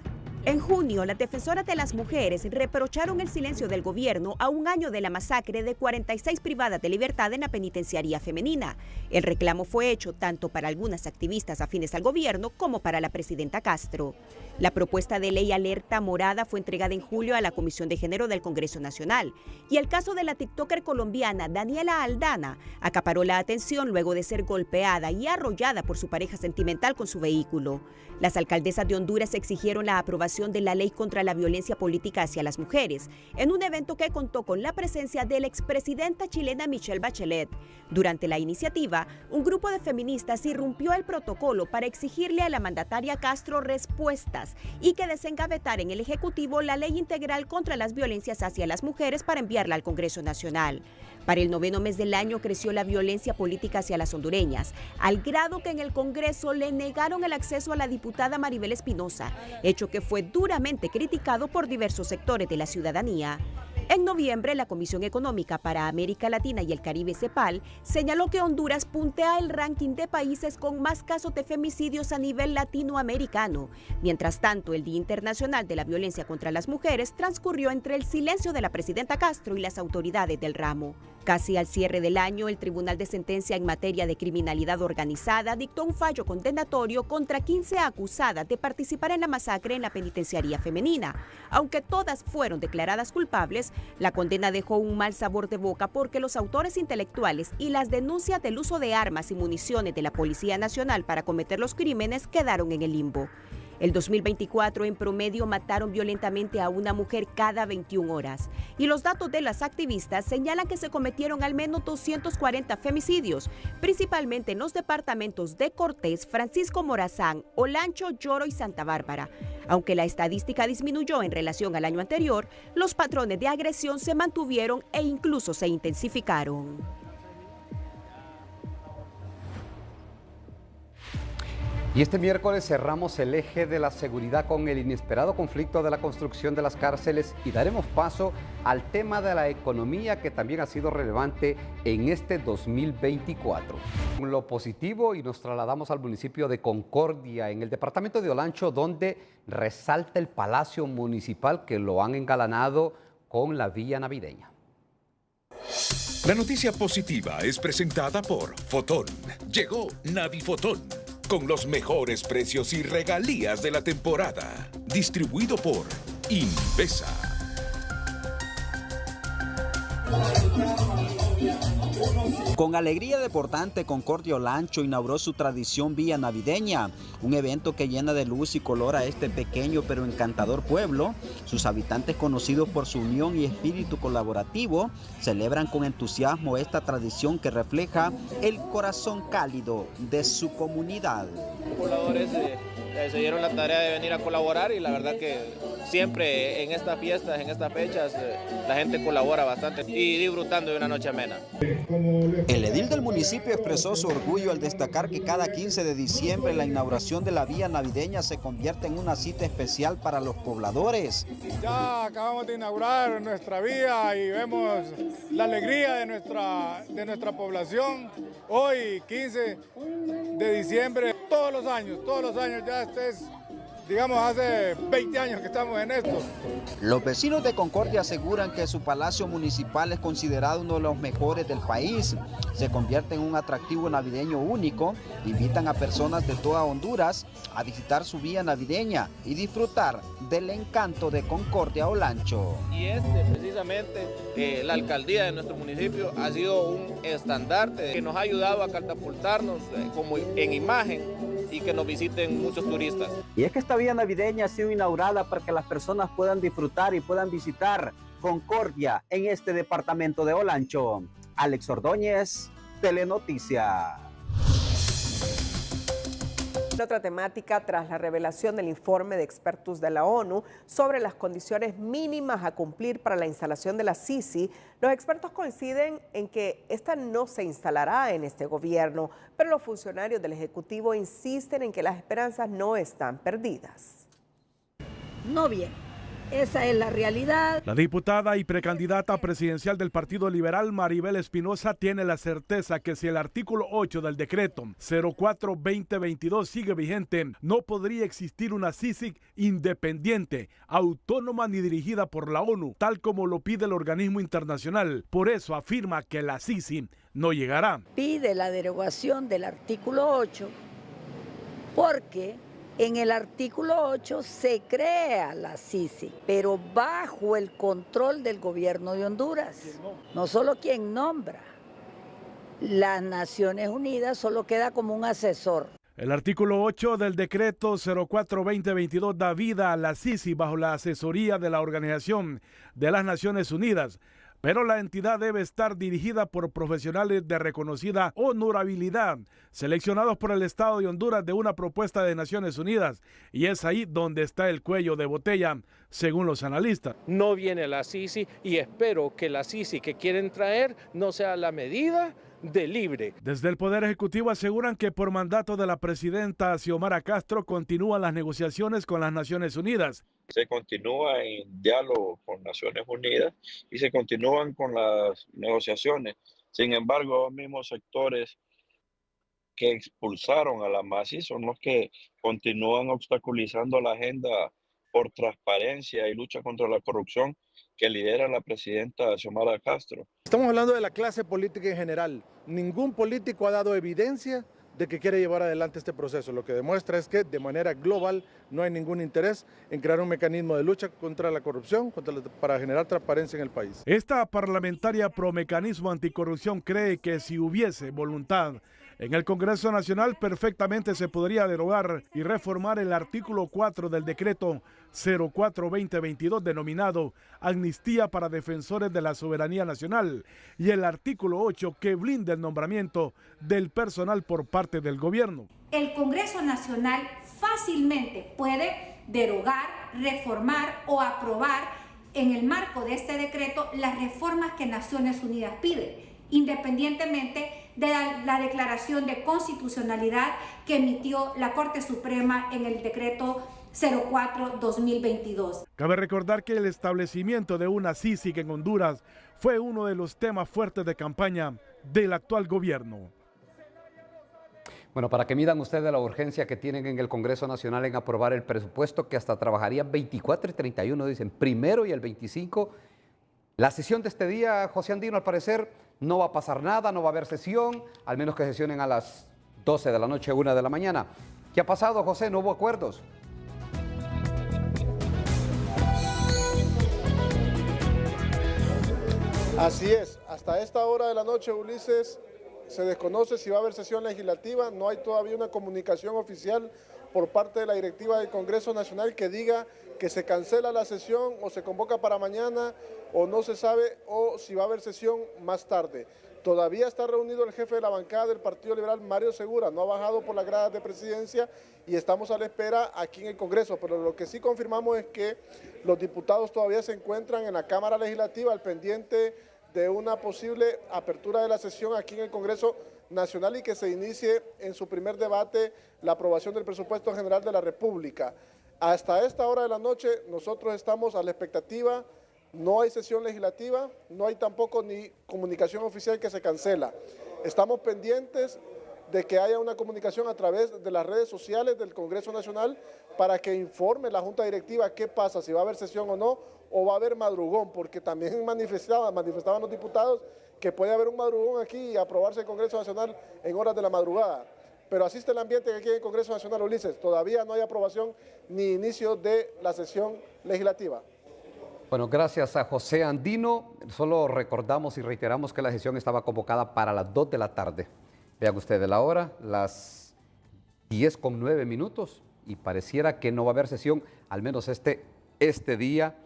En junio, las defensoras de las mujeres reprocharon el silencio del gobierno a un año de la masacre de 46 privadas de libertad en la penitenciaría femenina. El reclamo fue hecho tanto para algunas activistas afines al gobierno como para la presidenta Castro. La propuesta de ley Alerta Morada fue entregada en julio a la Comisión de Género del Congreso Nacional y el caso de la tiktoker colombiana Daniela Aldana acaparó la atención luego de ser golpeada y arrollada por su pareja sentimental con su vehículo. Las alcaldesas de Honduras exigieron la aprobación de la ley contra la violencia política hacia las mujeres, en un evento que contó con la presencia de la expresidenta chilena Michelle Bachelet. Durante la iniciativa, un grupo de feministas irrumpió el protocolo para exigirle a la mandataria Castro respuestas y que desengavetara en el Ejecutivo la ley integral contra las violencias hacia las mujeres para enviarla al Congreso Nacional. Para el 9º mes del año creció la violencia política hacia las hondureñas, al grado que en el Congreso le negaron el acceso a la diputada Maribel Espinosa, hecho que fue duramente criticado por diversos sectores de la ciudadanía. En noviembre, la Comisión Económica para América Latina y el Caribe, CEPAL, señaló que Honduras puntea el ranking de países con más casos de femicidios a nivel latinoamericano. Mientras tanto, el Día Internacional de la Violencia contra las Mujeres transcurrió entre el silencio de la presidenta Castro y las autoridades del ramo. Casi al cierre del año, el Tribunal de Sentencia en materia de criminalidad organizada dictó un fallo condenatorio contra 15 acusadas de participar en la masacre en la penitenciaría femenina. Aunque todas fueron declaradas culpables, la condena dejó un mal sabor de boca porque los autores intelectuales y las denuncias del uso de armas y municiones de la Policía Nacional para cometer los crímenes quedaron en el limbo. El 2024 en promedio mataron violentamente a una mujer cada 21 horas y los datos de las activistas señalan que se cometieron al menos 240 femicidios, principalmente en los departamentos de Cortés, Francisco Morazán, Olancho, Lloro y Santa Bárbara. Aunque la estadística disminuyó en relación al año anterior, los patrones de agresión se mantuvieron e incluso se intensificaron. Y este miércoles cerramos el eje de la seguridad con el inesperado conflicto de la construcción de las cárceles y daremos paso al tema de la economía, que también ha sido relevante en este 2024. Con lo positivo, y nos trasladamos al municipio de Concordia, en el departamento de Olancho, donde resalta el Palacio Municipal, que lo han engalanado con la vía navideña. La noticia positiva es presentada por Fotón. Llegó Navifotón, con los mejores precios y regalías de la temporada. Distribuido por Invesa. Con alegría deportante, Concordia Olancho inauguró su tradición vía navideña, un evento que llena de luz y color a este pequeño pero encantador pueblo. Sus habitantes, conocidos por su unión y espíritu colaborativo, celebran con entusiasmo esta tradición que refleja el corazón cálido de su comunidad. Los pobladores se dieron la tarea de venir a colaborar y la verdad que siempre en estas fiestas, en estas fechas, la gente colabora bastante y disfrutando de una noche amena. El edil del municipio expresó su orgullo al destacar que cada 15 de diciembre la inauguración de la vía navideña se convierte en una cita especial para los pobladores. Ya acabamos de inaugurar nuestra vía y vemos la alegría de nuestra población. Hoy, 15 de diciembre, todos los años ya digamos, hace 20 años que estamos en esto. Los vecinos de Concordia aseguran que su palacio municipal es considerado uno de los mejores del país. Se convierte en un atractivo navideño único. Invitan a personas de toda Honduras a visitar su vía navideña y disfrutar del encanto de Concordia Olancho. Y precisamente, la alcaldía de nuestro municipio ha sido un estandarte que nos ha ayudado a catapultarnos como en imagen y que nos visiten muchos turistas. Y es que esta vía navideña ha sido inaugurada para que las personas puedan disfrutar y puedan visitar Concordia en este departamento de Olancho. Alex Ordóñez, Telenoticia. Otra temática, tras la revelación del informe de expertos de la ONU sobre las condiciones mínimas a cumplir para la instalación de la Sisi, los expertos coinciden en que esta no se instalará en este gobierno, pero los funcionarios del Ejecutivo insisten en que las esperanzas no están perdidas. No viene. Esa es la realidad. La diputada y precandidata presidencial del Partido Liberal, Maribel Espinosa, tiene la certeza que si el artículo 8 del decreto 04-2022 sigue vigente, no podría existir una CICIG independiente, autónoma ni dirigida por la ONU, tal como lo pide el organismo internacional. Por eso afirma que la CICIG no llegará. Pide la derogación del artículo 8 porque en el artículo 8 se crea la CICIG, pero bajo el control del gobierno de Honduras. No solo quien nombra. Las Naciones Unidas solo queda como un asesor. El artículo 8 del decreto 04-2022 da vida a la CICIG bajo la asesoría de la Organización de las Naciones Unidas, pero la entidad debe estar dirigida por profesionales de reconocida honorabilidad, seleccionados por el Estado de Honduras de una propuesta de Naciones Unidas, y es ahí donde está el cuello de botella, según los analistas. No viene la CICIG y espero que la CICIG que quieren traer no sea la medida de libre. Desde el Poder Ejecutivo aseguran que por mandato de la presidenta Xiomara Castro continúan las negociaciones con las Naciones Unidas. Se continúa en diálogo con Naciones Unidas y se continúan con las negociaciones. Sin embargo, los mismos sectores que expulsaron a la MASI son los que continúan obstaculizando la agenda por transparencia y lucha contra la corrupción que lidera la presidenta Xiomara Castro. Estamos hablando de la clase política en general. Ningún político ha dado evidencia de que quiere llevar adelante este proceso. Lo que demuestra es que de manera global no hay ningún interés en crear un mecanismo de lucha contra la corrupción, para generar transparencia en el país. Esta parlamentaria pro mecanismo anticorrupción cree que si hubiese voluntad en el Congreso Nacional perfectamente se podría derogar y reformar el artículo 4 del decreto 04-2022 denominado Amnistía para Defensores de la Soberanía Nacional y el artículo 8 que blinda el nombramiento del personal por parte del gobierno. El Congreso Nacional fácilmente puede derogar, reformar o aprobar en el marco de este decreto las reformas que Naciones Unidas pide. independientemente de la declaración de constitucionalidad que emitió la Corte Suprema en el decreto 04-2022. Cabe recordar que el establecimiento de una CICIG en Honduras fue uno de los temas fuertes de campaña del actual gobierno. Bueno, para que midan ustedes la urgencia que tienen en el Congreso Nacional en aprobar el presupuesto, que hasta trabajarían 24 y 31, dicen, primero y el 25. La sesión de este día, José Andino, al parecer no va a pasar nada, no va a haber sesión, al menos que sesionen a las 12 de la noche, 1 de la mañana. ¿Qué ha pasado, José? ¿No hubo acuerdos? Así es, hasta esta hora de la noche, Ulises, se desconoce si va a haber sesión legislativa, no hay todavía una comunicación oficial por parte de la directiva del Congreso Nacional que diga que se cancela la sesión o se convoca para mañana o no se sabe o si va a haber sesión más tarde. Todavía está reunido el jefe de la bancada del Partido Liberal, Mario Segura, no ha bajado por las gradas de presidencia y estamos a la espera aquí en el Congreso, pero lo que sí confirmamos es que los diputados todavía se encuentran en la Cámara Legislativa al pendiente de una posible apertura de la sesión aquí en el Congreso Nacional y que se inicie en su primer debate la aprobación del presupuesto general de la República. Hasta esta hora de la noche nosotros estamos a la expectativa, no hay sesión legislativa, no hay tampoco ni comunicación oficial que se cancela. Estamos pendientes de que haya una comunicación a través de las redes sociales del Congreso Nacional para que informe la Junta Directiva qué pasa, si va a haber sesión o no, o va a haber madrugón, porque también manifestaban los diputados que puede haber un madrugón aquí y aprobarse el Congreso Nacional en horas de la madrugada. Pero así está el ambiente aquí en el Congreso Nacional, Ulises. Todavía no hay aprobación ni inicio de la sesión legislativa. Bueno, gracias a José Andino. Solo recordamos y reiteramos que la sesión estaba convocada para las 2 de la tarde. Vean ustedes la hora, las 10:09, y pareciera que no va a haber sesión, al menos este día.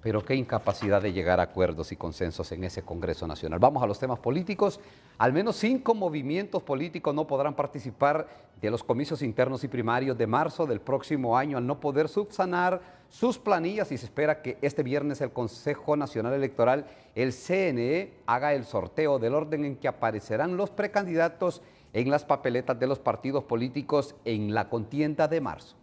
Pero qué incapacidad de llegar a acuerdos y consensos en ese Congreso Nacional. Vamos a los temas políticos. Al menos 5 movimientos políticos no podrán participar de los comicios internos y primarios de marzo del próximo año al no poder subsanar sus planillas, y se espera que este viernes el Consejo Nacional Electoral, el CNE, haga el sorteo del orden en que aparecerán los precandidatos en las papeletas de los partidos políticos en la contienda de marzo.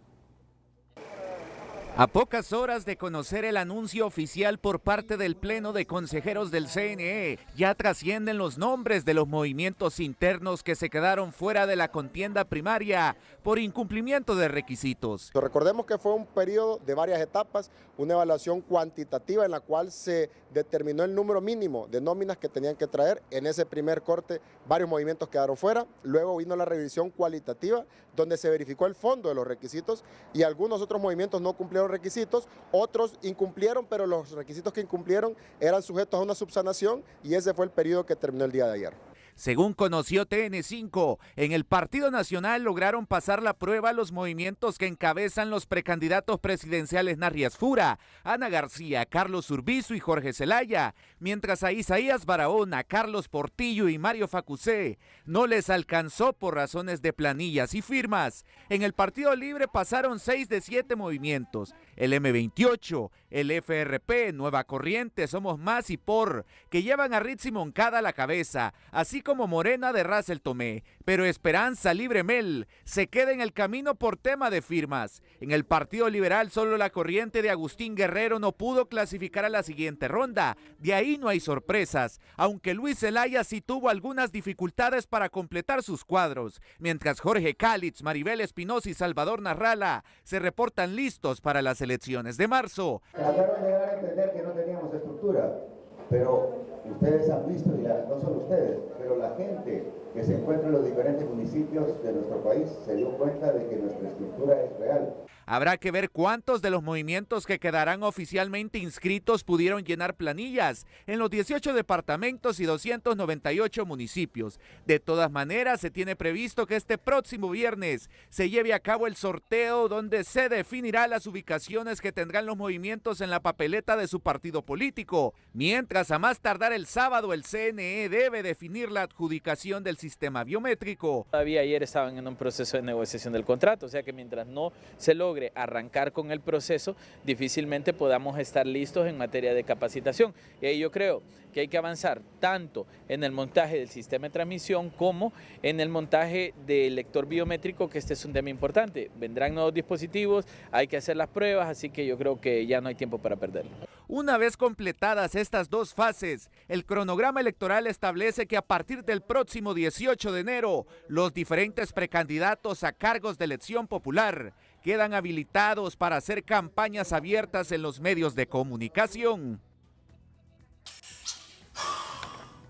A pocas horas de conocer el anuncio oficial por parte del Pleno de Consejeros del CNE, ya trascienden los nombres de los movimientos internos que se quedaron fuera de la contienda primaria por incumplimiento de requisitos. Recordemos que fue un periodo de varias etapas, una evaluación cuantitativa en la cual se determinó el número mínimo de nóminas que tenían que traer. En ese primer corte varios movimientos quedaron fuera, luego vino la revisión cualitativa donde se verificó el fondo de los requisitos y algunos otros movimientos no cumplieron requisitos, otros incumplieron, pero los requisitos que incumplieron eran sujetos a una subsanación y ese fue el periodo que terminó el día de ayer. Según conoció TN5, en el Partido Nacional lograron pasar la prueba los movimientos que encabezan los precandidatos presidenciales Narrias Fura, Ana García, Carlos Urbizu y Jorge Zelaya, mientras a Isaías Barahona, Carlos Portillo y Mario Facusé no les alcanzó por razones de planillas y firmas. En el Partido Libre pasaron 6 de 7 movimientos, el M28, el FRP, Nueva Corriente, Somos Más y POR, que llevan a Ritzy Moncada a la cabeza, así como Morena de Russell Tomé, pero Esperanza Libre Mel se queda en el camino por tema de firmas. En el Partido Liberal solo la corriente de Agustín Guerrero no pudo clasificar a la siguiente ronda, de ahí no hay sorpresas, aunque Luis Zelaya sí tuvo algunas dificultades para completar sus cuadros, mientras Jorge Calitz, Maribel Espinosa y Salvador Narrala se reportan listos para las elecciones de marzo. Trataron de dar a entender que no teníamos estructura, pero ustedes han visto, y no solo ustedes, pero la gente que se encuentra en los diferentes municipios de nuestro país se dio cuenta de que nuestra estructura es real. Habrá que ver cuántos de los movimientos que quedarán oficialmente inscritos pudieron llenar planillas en los 18 departamentos y 298 municipios. De todas maneras, se tiene previsto que este próximo viernes se lleve a cabo el sorteo donde se definirá las ubicaciones que tendrán los movimientos en la papeleta de su partido político. Mientras, a más tardar el sábado, el CNE debe definir la adjudicación del sistema biométrico. Todavía ayer estaban en un proceso de negociación del contrato, o sea que mientras no se logre arrancar con el proceso, difícilmente podamos estar listos en materia de capacitación. Y yo creo que hay que avanzar tanto en el montaje del sistema de transmisión como en el montaje del lector biométrico, que este es un tema importante. Vendrán nuevos dispositivos, hay que hacer las pruebas, así que yo creo que ya no hay tiempo para perderlo. Una vez completadas estas dos fases, el cronograma electoral establece que a partir del próximo 18 de enero, los diferentes precandidatos a cargos de elección popular quedan habilitados para hacer campañas abiertas en los medios de comunicación.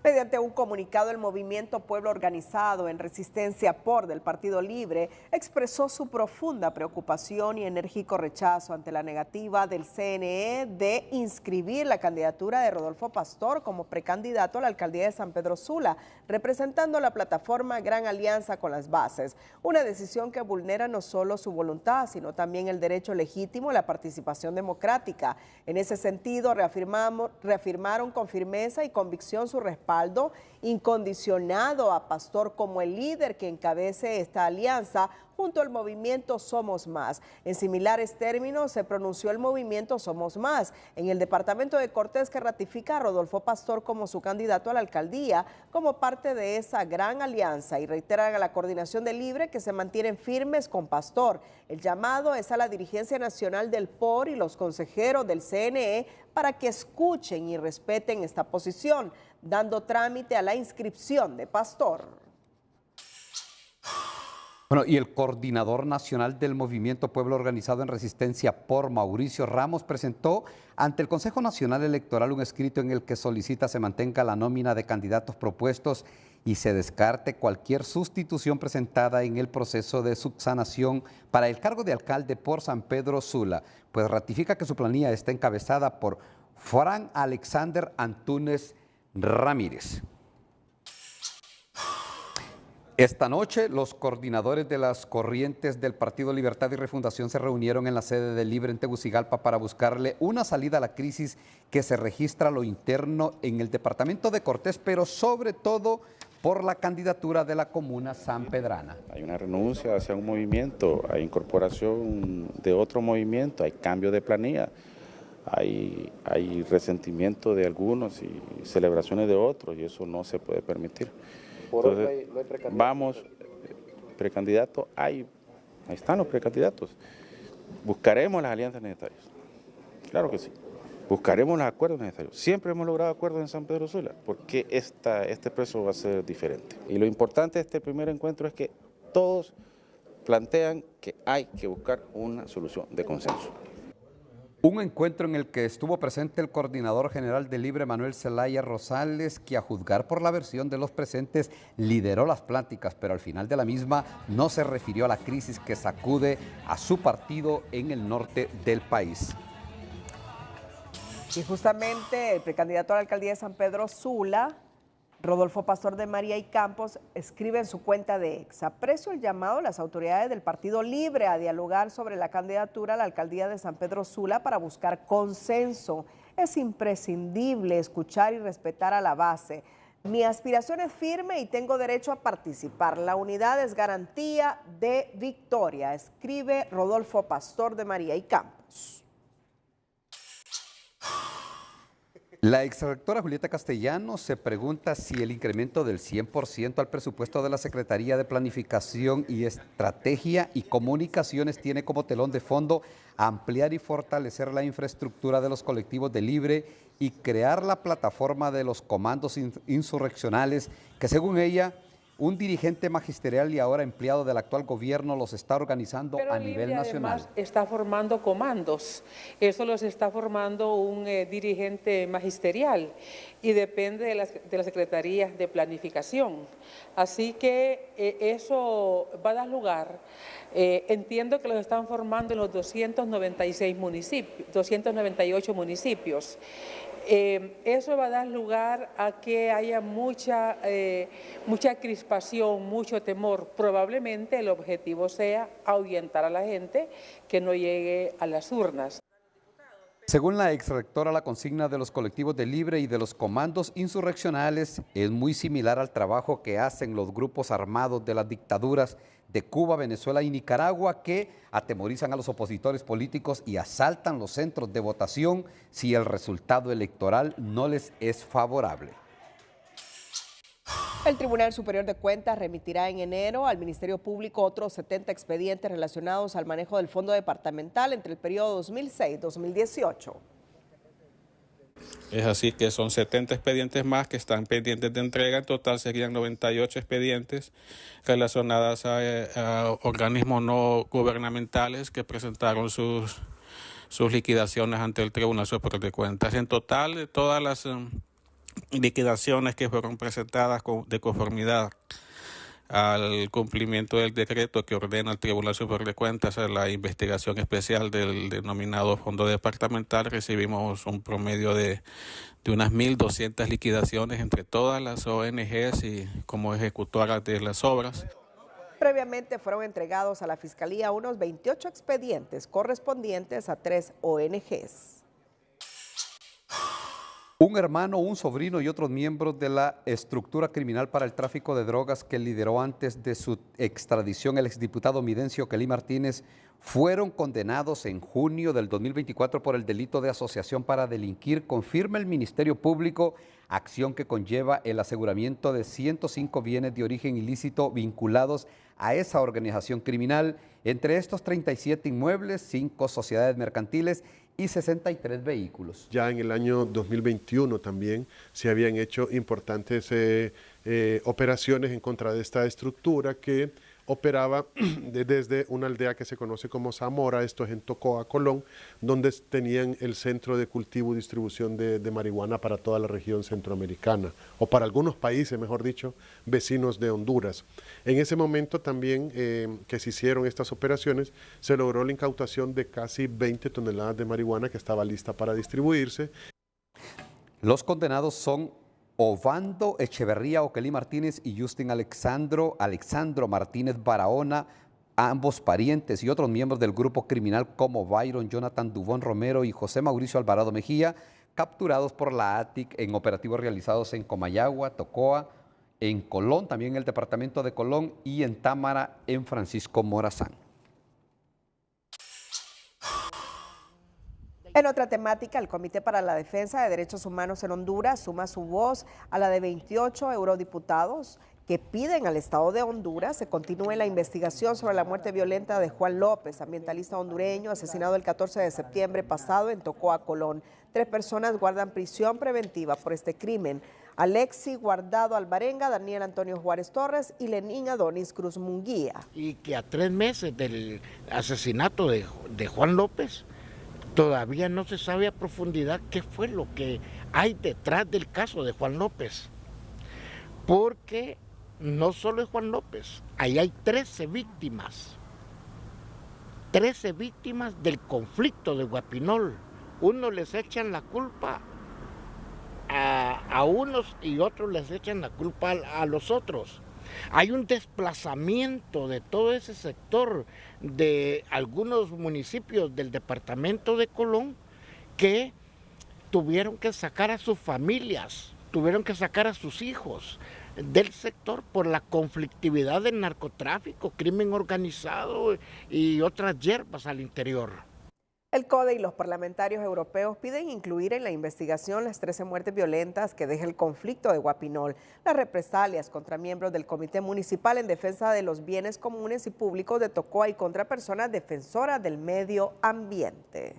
Mediante un comunicado, el movimiento Pueblo Organizado en Resistencia por del Partido Libre expresó su profunda preocupación y enérgico rechazo ante la negativa del CNE de inscribir la candidatura de Rodolfo Pastor como precandidato a la alcaldía de San Pedro Sula, representando la plataforma Gran Alianza con las Bases. Una decisión que vulnera no solo su voluntad, sino también el derecho legítimo a la participación democrática. En ese sentido, reafirmaron con firmeza y convicción su respaldo incondicionado a Pastor como el líder que encabece esta alianza junto al movimiento Somos Más. En similares términos se pronunció el movimiento Somos Más en el departamento de Cortés, que ratifica a Rodolfo Pastor como su candidato a la alcaldía como parte de esa gran alianza, y reiteran a la coordinación de Libre que se mantienen firmes con Pastor. El llamado es a la dirigencia nacional del POR y los consejeros del CNE para que escuchen y respeten esta posición, dando trámite a la inscripción de Pastor. Bueno, y el coordinador nacional del Movimiento Pueblo Organizado en Resistencia por, Mauricio Ramos, presentó ante el Consejo Nacional Electoral un escrito en el que solicita se mantenga la nómina de candidatos propuestos y se descarte cualquier sustitución presentada en el proceso de subsanación para el cargo de alcalde por San Pedro Sula, pues ratifica que su planilla está encabezada por Fran Alexander Antúnez Ramírez. Esta noche, los coordinadores de las corrientes del Partido Libertad y Refundación se reunieron en la sede de Libre en Tegucigalpa para buscarle una salida a la crisis que se registra a lo interno en el departamento de Cortés, pero sobre todo por la candidatura de la comuna sanpedrana. Hay una renuncia hacia un movimiento, hay incorporación de otro movimiento, hay cambio de planilla, hay resentimiento de algunos y celebraciones de otros, y eso no se puede permitir. Entonces, vamos, precandidatos, ahí están los precandidatos. Buscaremos las alianzas necesarias, claro que sí. Buscaremos los acuerdos necesarios. Siempre hemos logrado acuerdos en San Pedro Sula, porque este proceso va a ser diferente. Y lo importante de este primer encuentro es que todos plantean que hay que buscar una solución de consenso. Un encuentro en el que estuvo presente el coordinador general de Libre, Manuel Zelaya Rosales, que a juzgar por la versión de los presentes lideró las pláticas, pero al final de la misma no se refirió a la crisis que sacude a su partido en el norte del país. Y justamente el precandidato a la alcaldía de San Pedro Sula, Rodolfo Pastor de María y Campos, escribe en su cuenta de X: aprecio el llamado a las autoridades del Partido Libre a dialogar sobre la candidatura a la alcaldía de San Pedro Sula para buscar consenso. Es imprescindible escuchar y respetar a la base. Mi aspiración es firme y tengo derecho a participar. La unidad es garantía de victoria, escribe Rodolfo Pastor de María y Campos. La exrectora Julieta Castellanos se pregunta si el incremento del 100% al presupuesto de la Secretaría de Planificación y Estrategia y Comunicaciones tiene como telón de fondo ampliar y fortalecer la infraestructura de los colectivos de Libre y crear la plataforma de los comandos insurreccionales que, según ella, un dirigente magisterial y ahora empleado del actual gobierno los está organizando a nivel nacional. Además, está formando comandos. Eso los está formando un dirigente magisterial y depende de la Secretaría de Planificación. Así que eso va a dar lugar. Entiendo que los están formando en los 298 municipios. Eso va a dar lugar a que haya mucha crispación, mucho temor. Probablemente el objetivo sea ahuyentar a la gente que no llegue a las urnas. Según la exrectora, la consigna de los colectivos de Libre y de los comandos insurreccionales es muy similar al trabajo que hacen los grupos armados de las dictaduras de Cuba, Venezuela y Nicaragua, que atemorizan a los opositores políticos y asaltan los centros de votación si el resultado electoral no les es favorable. El Tribunal Superior de Cuentas remitirá en enero al Ministerio Público otros 70 expedientes relacionados al manejo del fondo departamental entre el periodo 2006-2018. Es así que son 70 expedientes más que están pendientes de entrega. En total serían 98 expedientes relacionados a organismos no gubernamentales que presentaron sus liquidaciones ante el Tribunal Superior de Cuentas. En total, de todas las liquidaciones que fueron presentadas de conformidad al cumplimiento del decreto que ordena el Tribunal Superior de Cuentas a la investigación especial del denominado fondo departamental, recibimos un promedio de unas 1.200 liquidaciones entre todas las ONGs y como ejecutoras de las obras. Previamente fueron entregados a la Fiscalía unos 28 expedientes correspondientes a 3 ONGs. Un hermano, un sobrino y otros miembros de la estructura criminal para el tráfico de drogas que lideró antes de su extradición el exdiputado Midencio Kelly Martínez fueron condenados en junio del 2024 por el delito de asociación para delinquir, confirma el Ministerio Público, acción que conlleva el aseguramiento de 105 bienes de origen ilícito vinculados a esa organización criminal, entre estos 37 inmuebles, 5 sociedades mercantiles y 63 vehículos. Ya en el año 2021 también se habían hecho importantes operaciones en contra de esta estructura que operaba desde una aldea que se conoce como Zamora, esto es en Tocoa, Colón, donde tenían el centro de cultivo y distribución de marihuana para toda la región centroamericana, o para algunos países, mejor dicho, vecinos de Honduras. En ese momento también que se hicieron estas operaciones, se logró la incautación de casi 20 toneladas de marihuana que estaba lista para distribuirse. Los condenados son Ovando Echeverría Okelí Martínez y Justin Alexandro Martínez Barahona, ambos parientes y otros miembros del grupo criminal como Byron Jonathan Dubón Romero y José Mauricio Alvarado Mejía, capturados por la ATIC en operativos realizados en Comayagua, Tocoa, en Colón, también en el departamento de Colón y en Támara, en Francisco Morazán. En otra temática, el Comité para la Defensa de Derechos Humanos en Honduras suma su voz a la de 28 eurodiputados que piden al Estado de Honduras se continúe la investigación sobre la muerte violenta de Juan López, ambientalista hondureño, asesinado el 14 de septiembre pasado en Tocoa, Colón. 3 personas guardan prisión preventiva por este crimen: Alexi Guardado Alvarenga, Daniel Antonio Juárez Torres y Lenín Adonis Cruz Munguía. Y que a 3 meses del asesinato de Juan López, todavía no se sabe a profundidad qué fue lo que hay detrás del caso de Juan López. Porque no solo es Juan López, ahí hay 13 víctimas. 13 víctimas del conflicto de Guapinol. Unos les echan la culpa a unos y otros les echan la culpa a los otros. Hay un desplazamiento de todo ese sector de algunos municipios del departamento de Colón que tuvieron que sacar a sus familias, tuvieron que sacar a sus hijos del sector por la conflictividad del narcotráfico, crimen organizado y otras hierbas al interior. El CODE y los parlamentarios europeos piden incluir en la investigación las 13 muertes violentas que deja el conflicto de Guapinol, las represalias contra miembros del Comité Municipal en defensa de los bienes comunes y públicos de Tocoa y contra personas defensoras del medio ambiente.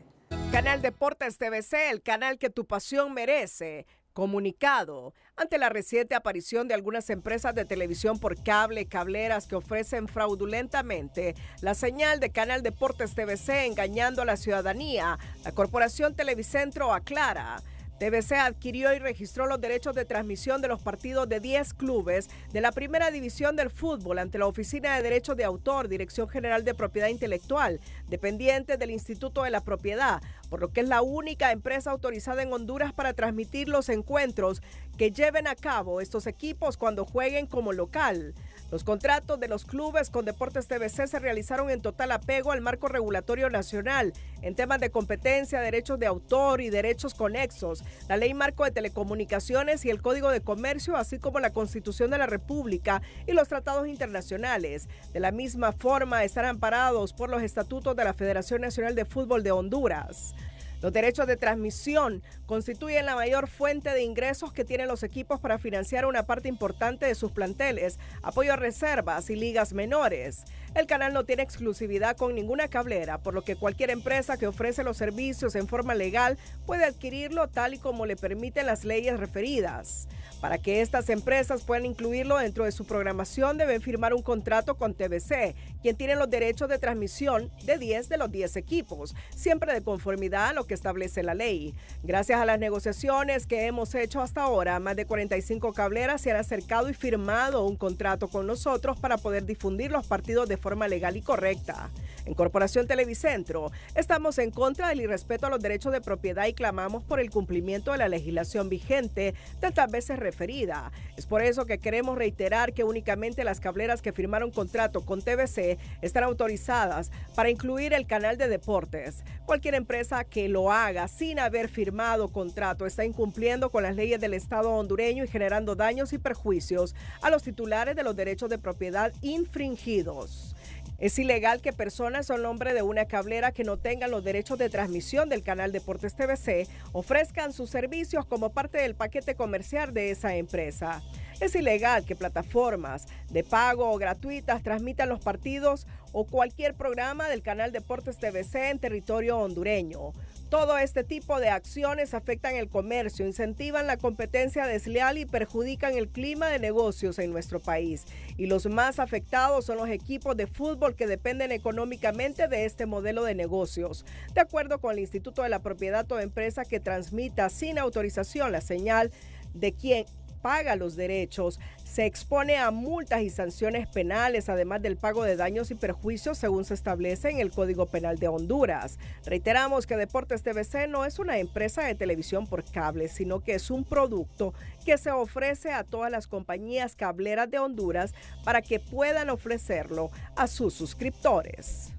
Canal Deportes TVC, el canal que tu pasión merece. Comunicado: ante la reciente aparición de algunas empresas de televisión por cable, cableras que ofrecen fraudulentamente la señal de Canal Deportes TVC engañando a la ciudadanía, la Corporación Televicentro aclara: TVC adquirió y registró los derechos de transmisión de los partidos de 10 clubes de la primera división del fútbol ante la Oficina de Derechos de Autor, Dirección General de Propiedad Intelectual, dependiente del Instituto de la Propiedad, por lo que es la única empresa autorizada en Honduras para transmitir los encuentros que lleven a cabo estos equipos cuando jueguen como local. Los contratos de los clubes con Deportes TVC se realizaron en total apego al marco regulatorio nacional en temas de competencia, derechos de autor y derechos conexos, la Ley Marco de Telecomunicaciones y el Código de Comercio, así como la Constitución de la República y los tratados internacionales. De la misma forma, están amparados por los estatutos de la Federación Nacional de Fútbol de Honduras. Los derechos de transmisión constituyen la mayor fuente de ingresos que tienen los equipos para financiar una parte importante de sus planteles, apoyo a reservas y ligas menores. El canal no tiene exclusividad con ninguna cablera, por lo que cualquier empresa que ofrece los servicios en forma legal puede adquirirlo tal y como le permiten las leyes referidas. Para que estas empresas puedan incluirlo dentro de su programación, deben firmar un contrato con TVC, quien tiene los derechos de transmisión de 10 de los 10 equipos, siempre de conformidad a lo que establece la ley. Gracias a las negociaciones que hemos hecho hasta ahora, más de 45 cableras se han acercado y firmado un contrato con nosotros para poder difundir los partidos de forma legal y correcta. En Corporación Televicentro, estamos en contra del irrespeto a los derechos de propiedad y clamamos por el cumplimiento de la legislación vigente, tantas veces referida. Es por eso que queremos reiterar que únicamente las cableras que firmaron contrato con TVC están autorizadas para incluir el canal de deportes. Cualquier empresa que lo haga sin haber firmado contrato está incumpliendo con las leyes del Estado hondureño y generando daños y perjuicios a los titulares de los derechos de propiedad infringidos. Es ilegal que personas a nombre de una cablera que no tengan los derechos de transmisión del canal Deportes TVC ofrezcan sus servicios como parte del paquete comercial de esa empresa. Es ilegal que plataformas de pago o gratuitas transmitan los partidos o cualquier programa del canal Deportes TVC en territorio hondureño. Todo este tipo de acciones afectan el comercio, incentivan la competencia desleal y perjudican el clima de negocios en nuestro país. Y los más afectados son los equipos de fútbol que dependen económicamente de este modelo de negocios. De acuerdo con el Instituto de la Propiedad, toda empresa que transmita sin autorización la señal de quien paga los derechos se expone a multas y sanciones penales, además del pago de daños y perjuicios según se establece en el Código Penal de Honduras. Reiteramos que Deportes TVC no es una empresa de televisión por cable, sino que es un producto que se ofrece a todas las compañías cableras de Honduras para que puedan ofrecerlo a sus suscriptores.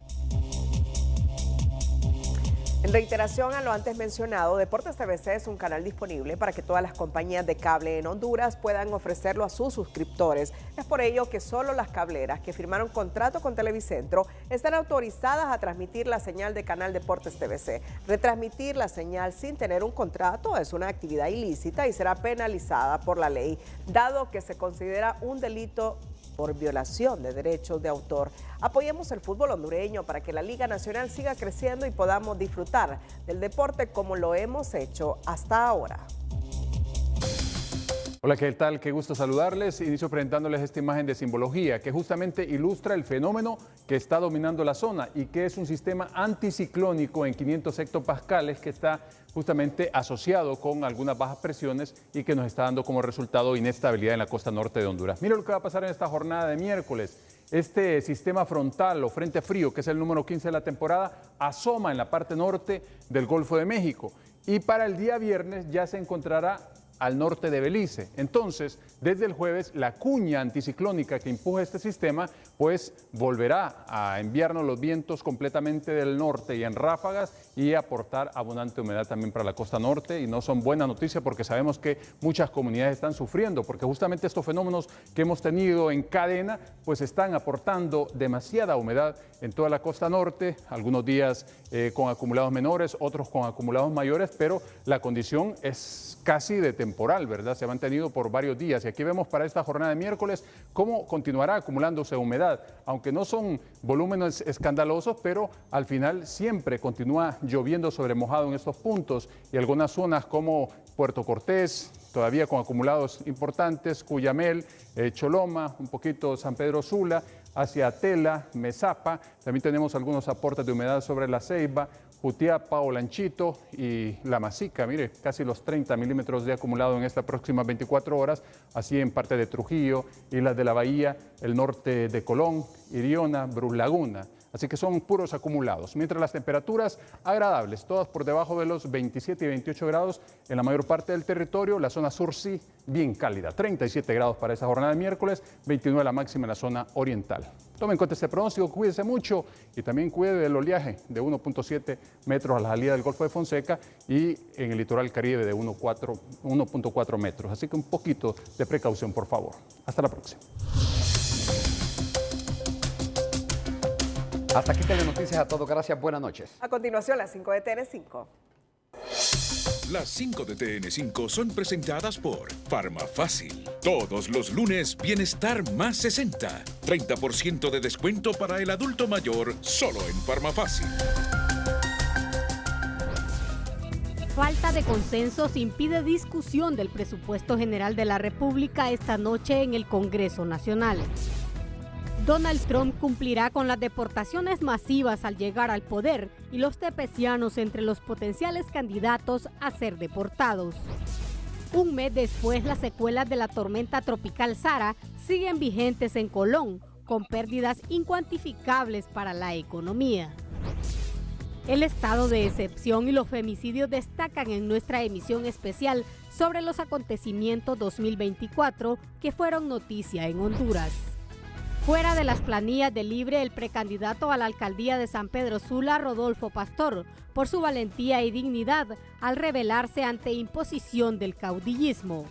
En reiteración a lo antes mencionado, Deportes TVC es un canal disponible para que todas las compañías de cable en Honduras puedan ofrecerlo a sus suscriptores. Es por ello que solo las cableras que firmaron contrato con Televicentro están autorizadas a transmitir la señal de canal Deportes TVC. Retransmitir la señal sin tener un contrato es una actividad ilícita y será penalizada por la ley, dado que se considera un delito por violación de derechos de autor. Apoyemos el fútbol hondureño para que la Liga Nacional siga creciendo y podamos disfrutar del deporte como lo hemos hecho hasta ahora. Hola, ¿qué tal? Qué gusto saludarles. Inicio presentándoles esta imagen de simbología que justamente ilustra el fenómeno que está dominando la zona y que es un sistema anticiclónico en 500 hectopascales que está justamente asociado con algunas bajas presiones y que nos está dando como resultado inestabilidad en la costa norte de Honduras. Mira lo que va a pasar en esta jornada de miércoles. Este sistema frontal o frente frío, que es el número 15 de la temporada, asoma en la parte norte del Golfo de México y para el día viernes ya se encontrará al norte de Belice. Entonces, desde el jueves, la cuña anticiclónica que empuja este sistema, pues volverá a enviarnos los vientos completamente del norte y en ráfagas y aportar abundante humedad también para la costa norte. Y no son buenas noticias porque sabemos que muchas comunidades están sufriendo porque justamente estos fenómenos que hemos tenido en cadena, pues están aportando demasiada humedad en toda la costa norte, algunos días con acumulados menores, otros con acumulados mayores, pero la condición es casi de temporal, ¿verdad? Se ha mantenido por varios días y aquí vemos para esta jornada de miércoles cómo continuará acumulándose humedad, aunque no son volúmenes escandalosos, pero al final siempre continúa lloviendo sobre mojado en estos puntos y algunas zonas como Puerto Cortés, todavía con acumulados importantes, Cuyamel, Choloma, un poquito San Pedro Sula, hacia Tela, Mezapa, también tenemos algunos aportes de humedad sobre La Ceiba, Jutiapa, Olanchito y La Masica, mire, casi los 30 milímetros de acumulado en estas próximas 24 horas, así en parte de Trujillo, Islas de la Bahía, el norte de Colón, Iriona, Brus Laguna. así que son puros acumulados. Mientras las temperaturas agradables, todas por debajo de los 27 y 28 grados en la mayor parte del territorio. La zona sur sí, bien cálida, 37 grados para esa jornada de miércoles, 29 la máxima en la zona oriental. Tomen en cuenta este pronóstico, cuídese mucho y también cuide del oleaje de 1.7 metros a la salida del Golfo de Fonseca y en el litoral caribe de 1.4 metros. Así que un poquito de precaución, por favor. Hasta la próxima. Hasta aquí Telenoticias a todo. Gracias, buenas noches. A continuación, las 5 de TN5. Las 5 de TN5 son presentadas por Farmafácil. Todos los lunes, Bienestar más 60. 30% de descuento para el adulto mayor, solo en Farmafácil. Falta de consensos impide discusión del presupuesto general de la República esta noche en el Congreso Nacional. Donald Trump cumplirá con las deportaciones masivas al llegar al poder y los tepecianos entre los potenciales candidatos a ser deportados. Un mes después, las secuelas de la tormenta tropical Sara siguen vigentes en Colón, con pérdidas incuantificables para la economía. El estado de excepción y los femicidios destacan en nuestra emisión especial sobre los acontecimientos 2024 que fueron noticia en Honduras. Fuera de las planillas de Libre, el precandidato a la alcaldía de San Pedro Sula, Rodolfo Pastor, por su valentía y dignidad al rebelarse ante imposición del caudillismo.